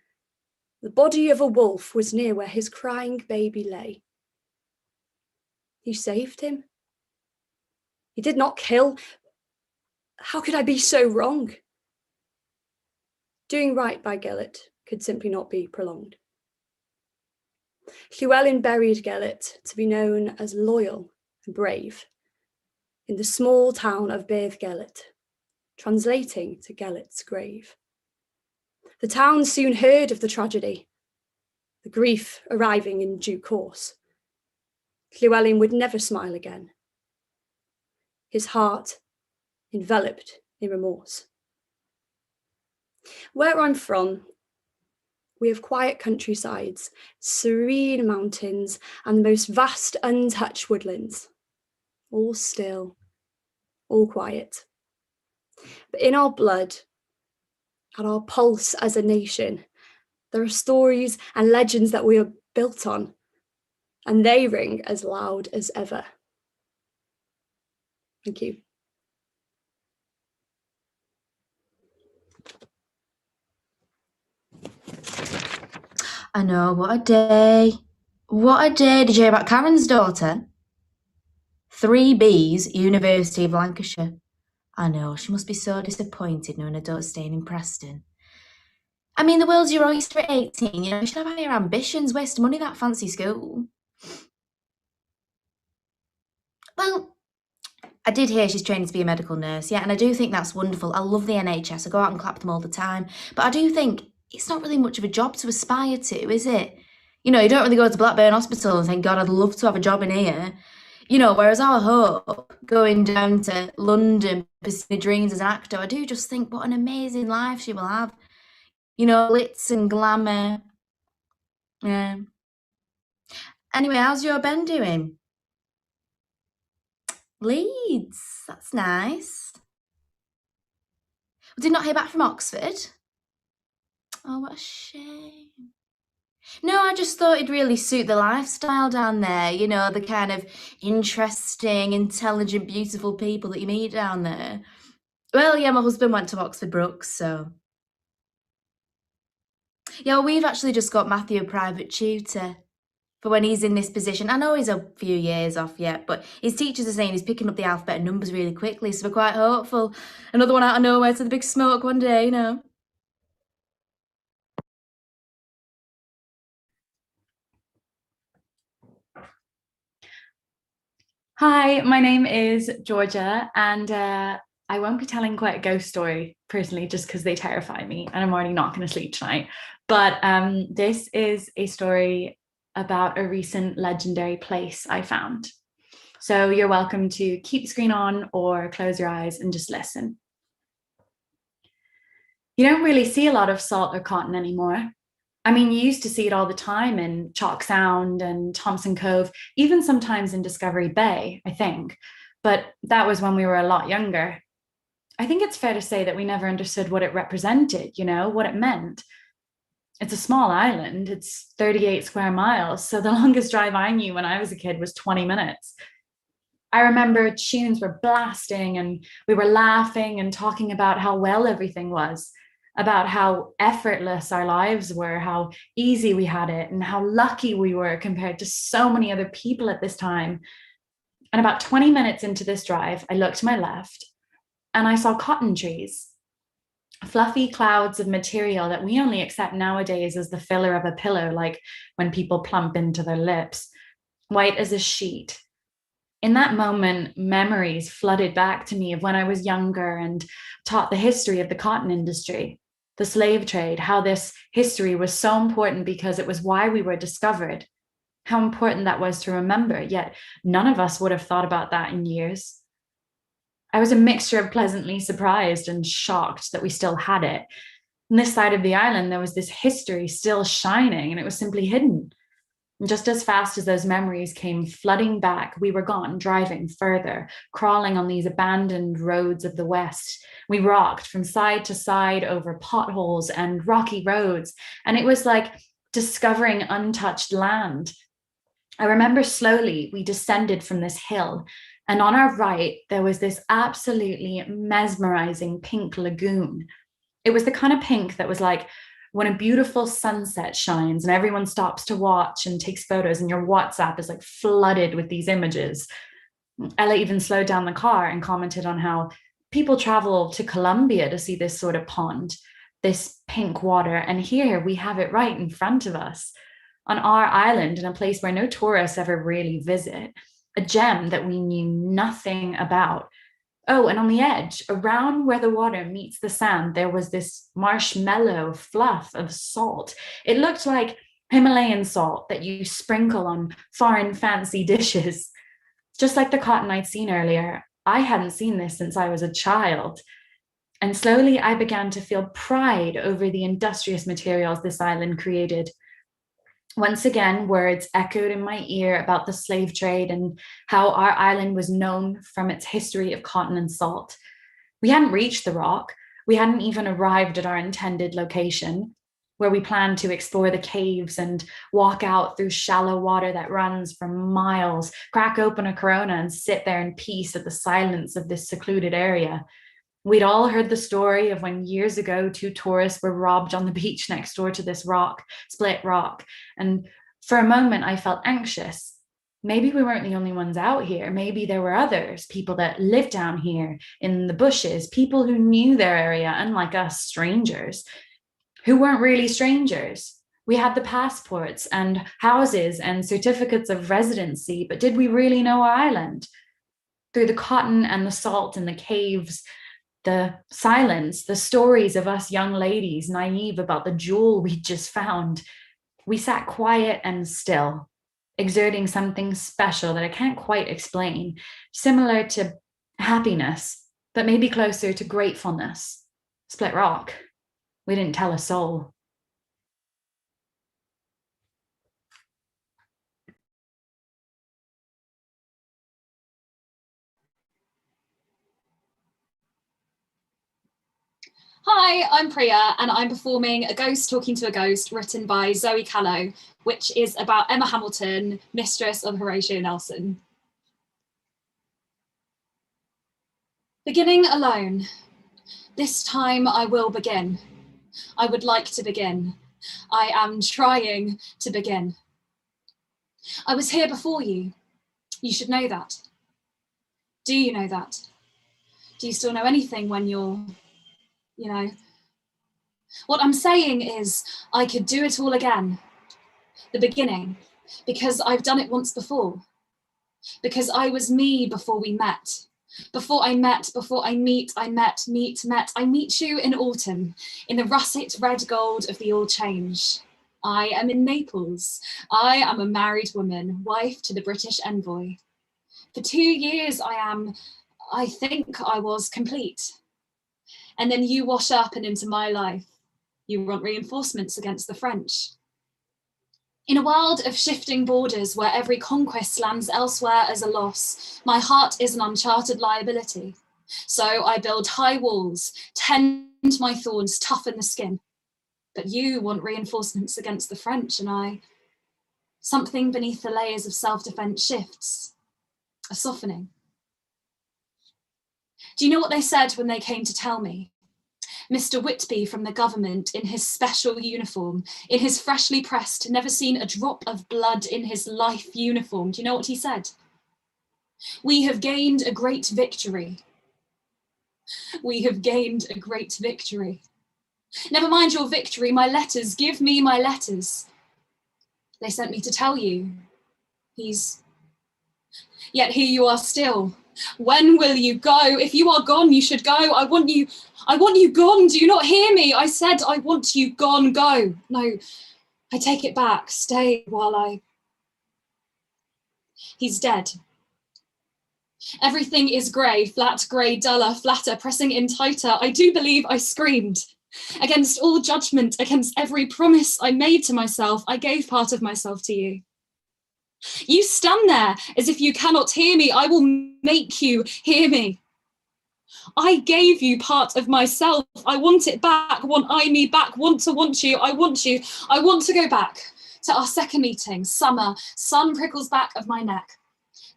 [SPEAKER 15] the body of a wolf was near where his crying baby lay. He saved him. He did not kill. How could I be so wrong? Doing right by Gelert could simply not be prolonged. Llewellyn buried Gelert to be known as loyal and brave in the small town of Bedd Gelert, translating to Gelert's grave. The town soon heard of the tragedy, the grief arriving in due course. Llewellyn would never smile again, his heart enveloped in remorse. Where I'm from, we have quiet countrysides, serene mountains, and the most vast untouched woodlands, all still, all quiet. But in our blood, at our pulse as a nation, there are stories and legends that we are built on, and they ring as loud as ever. Thank you.
[SPEAKER 16] I know, what a day. What a day. Did you hear about Karen's daughter? 3 Bs, University of Lancashire. I know, she must be so disappointed knowing her daughter's staying in Preston. I mean, the world's your oyster at 18, you know, you should have higher ambitions, waste money that fancy school. Well, I did hear she's training to be a medical nurse, yeah, and I do think that's wonderful. I love the NHS, I go out and clap them all the time. But I do think it's not really much of a job to aspire to, is it? You know, you don't really go to Blackburn Hospital and think, God, I'd love to have a job in here. You know, whereas our hope, going down to London, pursuing dreams as an actor, I do just think what an amazing life she will have. You know, glitz and glamour. Yeah. Anyway, how's your Ben doing? Leeds, that's nice. Did not hear back from Oxford? Oh, what a shame. No, I just thought it'd really suit the lifestyle down there, you know, the kind of interesting, intelligent, beautiful people that you meet down there. Well, yeah, my husband went to Oxford Brookes, so. Yeah, well, we've actually just got Matthew a private tutor for when he's in this position. I know he's a few years off yet, but his teachers are saying he's picking up the alphabet and numbers really quickly, so we're quite hopeful. Another one out of nowhere to the big smoke one day, you know.
[SPEAKER 17] Hi, my name is Georgia, and I won't be telling quite a ghost story personally, just because they terrify me and I'm already not going to sleep tonight. But this is a story about a recent legendary place I found. So you're welcome to keep the screen on or close your eyes and just listen. You don't really see a lot of salt or cotton anymore. I mean, you used to see it all the time in Chalk Sound and Thompson Cove, even sometimes in Discovery Bay, I think. But that was when we were a lot younger. I think it's fair to say that we never understood what it represented, you know, what it meant. It's a small island, it's 38 square miles, so the longest drive I knew when I was a kid was 20 minutes. I remember tunes were blasting and we were laughing and talking about how well everything was, about how effortless our lives were, how easy we had it, and how lucky we were compared to so many other people at this time. And about 20 minutes into this drive, I looked to my left and I saw cotton trees, fluffy clouds of material that we only accept nowadays as the filler of a pillow, like when people plump into their lips, white as a sheet. In that moment, memories flooded back to me of when I was younger and taught the history of the cotton industry, the slave trade, how this history was so important because it was why we were discovered, how important that was to remember, yet none of us would have thought about that in years. I was a mixture of pleasantly surprised and shocked that we still had it. On this side of the island, there was this history still shining and it was simply hidden. And just as fast as those memories came flooding back, we were gone, driving further, crawling on these abandoned roads of the West. We rocked from side to side over potholes and rocky roads, and it was like discovering untouched land. I remember slowly we descended from this hill, and on our right, there was this absolutely mesmerizing pink lagoon. It was the kind of pink that was like when a beautiful sunset shines and everyone stops to watch and takes photos and your WhatsApp is like flooded with these images. Ella even slowed down the car and commented on how people travel to Colombia to see this sort of pond, this pink water, and here we have it right in front of us on our island in a place where no tourists ever really visit, a gem that we knew nothing about. Oh, and on the edge, around where the water meets the sand, there was this marshmallow fluff of salt. It looked like Himalayan salt that you sprinkle on foreign fancy dishes. Just like the cotton I'd seen earlier, I hadn't seen this since I was a child. And slowly I began to feel pride over the industrious materials this island created. Once again, words echoed in my ear about the slave trade and how our island was known from its history of cotton and salt. We hadn't reached the rock. We hadn't even arrived at our intended location, where we planned to explore the caves and walk out through shallow water that runs for miles, crack open a Corona and sit there in peace at the silence of this secluded area. We'd all heard the story of when years ago 2 tourists were robbed on the beach next door to this rock, Split Rock. And for a moment, I felt anxious. Maybe we weren't the only ones out here. Maybe there were others, people that lived down here in the bushes, people who knew their area, unlike us strangers, who weren't really strangers. We had the passports and houses and certificates of residency, but did we really know our island? Through the cotton and the salt and the caves, the silence, the stories of us young ladies naive about the jewel we'd just found, we sat quiet and still, exerting something special that I can't quite explain, similar to happiness, but maybe closer to gratefulness. Split Rock. We didn't tell a soul.
[SPEAKER 18] Hi, I'm Priya, and I'm performing A Ghost Talking to a Ghost, written by Zoe Callow, which is about Emma Hamilton, mistress of Horatio Nelson. Beginning alone. This time I will begin. I would like to begin. I am trying to begin. I was here before you. You should know that. Do you know that? Do you still know anything when you're, you know? What I'm saying is I could do it all again. The beginning, because I've done it once before. Because I was me before we met. Before I met, before I meet, I met, meet, met. I meet you in autumn, in the russet red gold of the all change. I am in Naples. I am a married woman, wife to the British envoy. For 2 years I think I was complete. And then you wash up and into my life. You want reinforcements against the French. In a world of shifting borders where every conquest lands elsewhere as a loss, my heart is an uncharted liability. So I build high walls, tend my thorns, toughen the skin. But you want reinforcements against the French, and something beneath the layers of self-defense shifts, a softening. Do you know what they said when they came to tell me? Mr. Whitby from the government in his special uniform, in his freshly pressed, never seen a drop of blood in his life uniform. Do you know what he said? We have gained a great victory. We have gained a great victory. Never mind your victory, my letters, give me my letters. They sent me to tell you. Yet here you are still. When will you go? If you are gone, you should go. I want you gone. Do you not hear me? I said, I want you gone, go. No, I take it back. Stay while He's dead. Everything is grey, flat, grey, duller, flatter, pressing in tighter. I do believe I screamed. Against all judgment, against every promise I made to myself, I gave part of myself to you. You stand there as if you cannot hear me. I will make you hear me. I gave you part of myself. I want it back, want I me back, want you. I want you. I want to go back to our second meeting, summer, sun prickles back of my neck.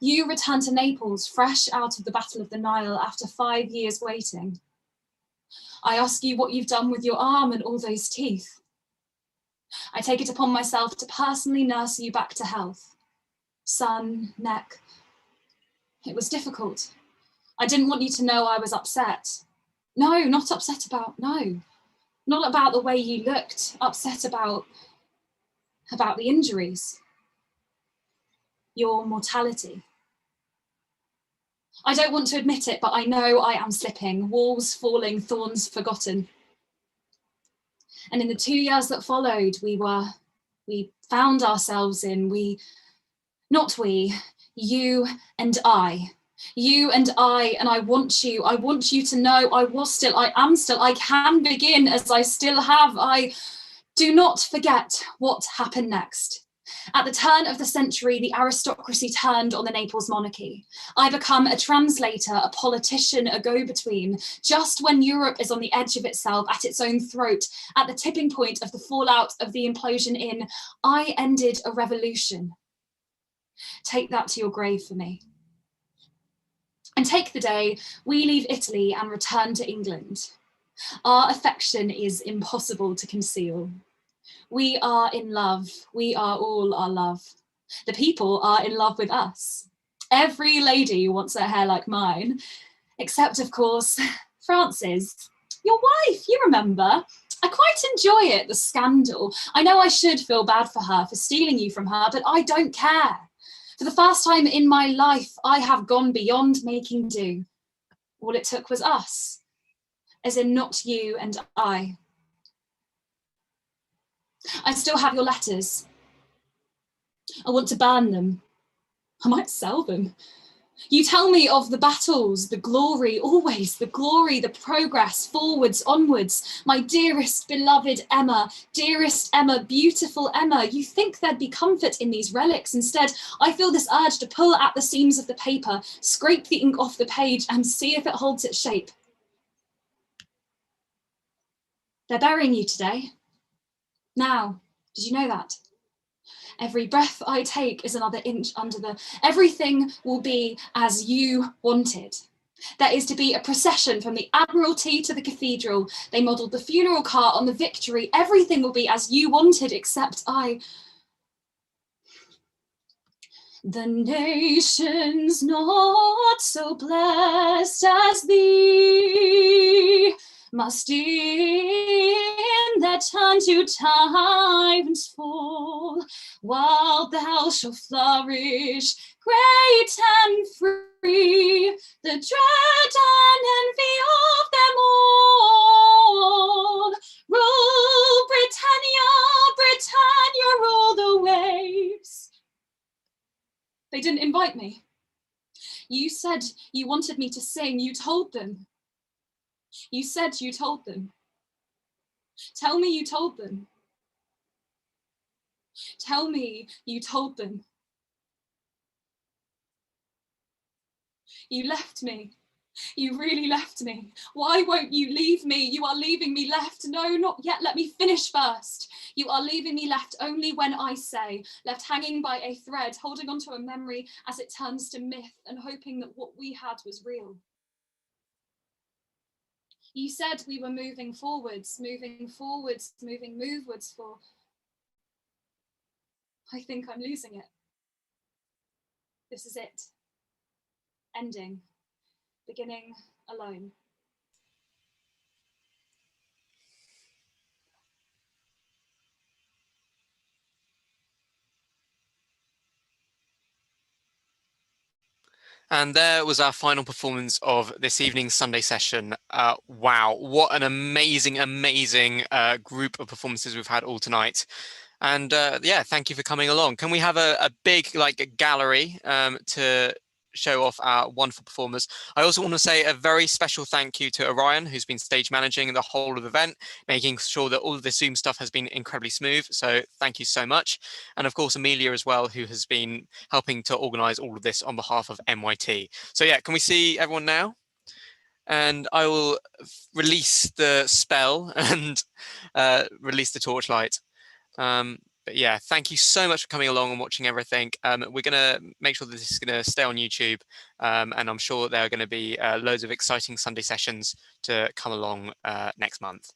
[SPEAKER 18] You return to Naples, fresh out of the Battle of the Nile after 5 years waiting. I ask you what you've done with your arm and all those teeth. I take it upon myself to personally nurse you back to health. Sun, neck. It was difficult. I didn't want you to know I was upset. No, not upset about, no. Not about the way you looked, upset about the injuries. Your mortality. I don't want to admit it, but I know I am slipping, walls falling, thorns forgotten. And in the 2 years that followed, we found ourselves in, you and I. You and I want you to know I am still, I can begin as I still have. Do not forget what happened next. At the turn of the century, the aristocracy turned on the Naples monarchy. I become a translator, a politician, a go-between. Just when Europe is on the edge of itself, at its own throat, at the tipping point of the fallout of the implosion I ended a revolution. Take that to your grave for me. And take the day we leave Italy and return to England. Our affection is impossible to conceal. We are in love. We are all our love. The people are in love with us. Every lady wants her hair like mine, except, of course, Frances, your wife, you remember. I quite enjoy it, the scandal. I know I should feel bad for her for stealing you from her, but I don't care. For the first time in my life, I have gone beyond making do. All it took was us, as in not you and I. I still have your letters. I want to burn them. I might sell them. You tell me of the battles, the glory, always the glory, the progress, forwards, onwards. My dearest, beloved Emma, dearest Emma, beautiful Emma. You think there'd be comfort in these relics. Instead, I feel this urge to pull at the seams of the paper, scrape the ink off the page and see if it holds its shape. They're burying you today. Now, did you know that? Every breath I take is another inch under everything will be as you wanted. There is to be a procession from the Admiralty to the cathedral. They modelled the funeral car on the Victory. Everything will be as you wanted, except I. The nation's not so blessed as thee. must in their turn to tyrants fall, while thou shalt flourish great and free, the dread and envy of them all. Rule Britannia, Britannia, rule the waves. They didn't invite me. You said you wanted me to sing. You told them. You said you told them. Tell me you told them. Tell me you told them. You left me. You really left me. Why won't you leave me? You are leaving me left. No, not yet. Let me finish first. You are leaving me left only when I say, left hanging by a thread, holding onto a memory as it turns to myth and hoping that what we had was real. You said we were moving forwards, moving movewards for... I think I'm losing it. This is it. Ending. Beginning alone.
[SPEAKER 2] And there was our final performance of this evening's Sunday session. Wow, what an amazing, amazing group of performances we've had all tonight. And yeah, thank you for coming along. Can we have a big gallery to show off our wonderful performers? I also want to say a very special thank you to Orion, who's been stage managing the whole of the event, making sure that all of the Zoom stuff has been incredibly smooth. So thank you so much. And of course, Amelia as well, who has been helping to organize all of this on behalf of MYT. So yeah, can we see everyone now? And I will release the spell and release the torchlight. But yeah, thank you so much for coming along and watching everything. We're going to make sure that this is going to stay on YouTube. And I'm sure there are going to be loads of exciting Sunday sessions to come along next month.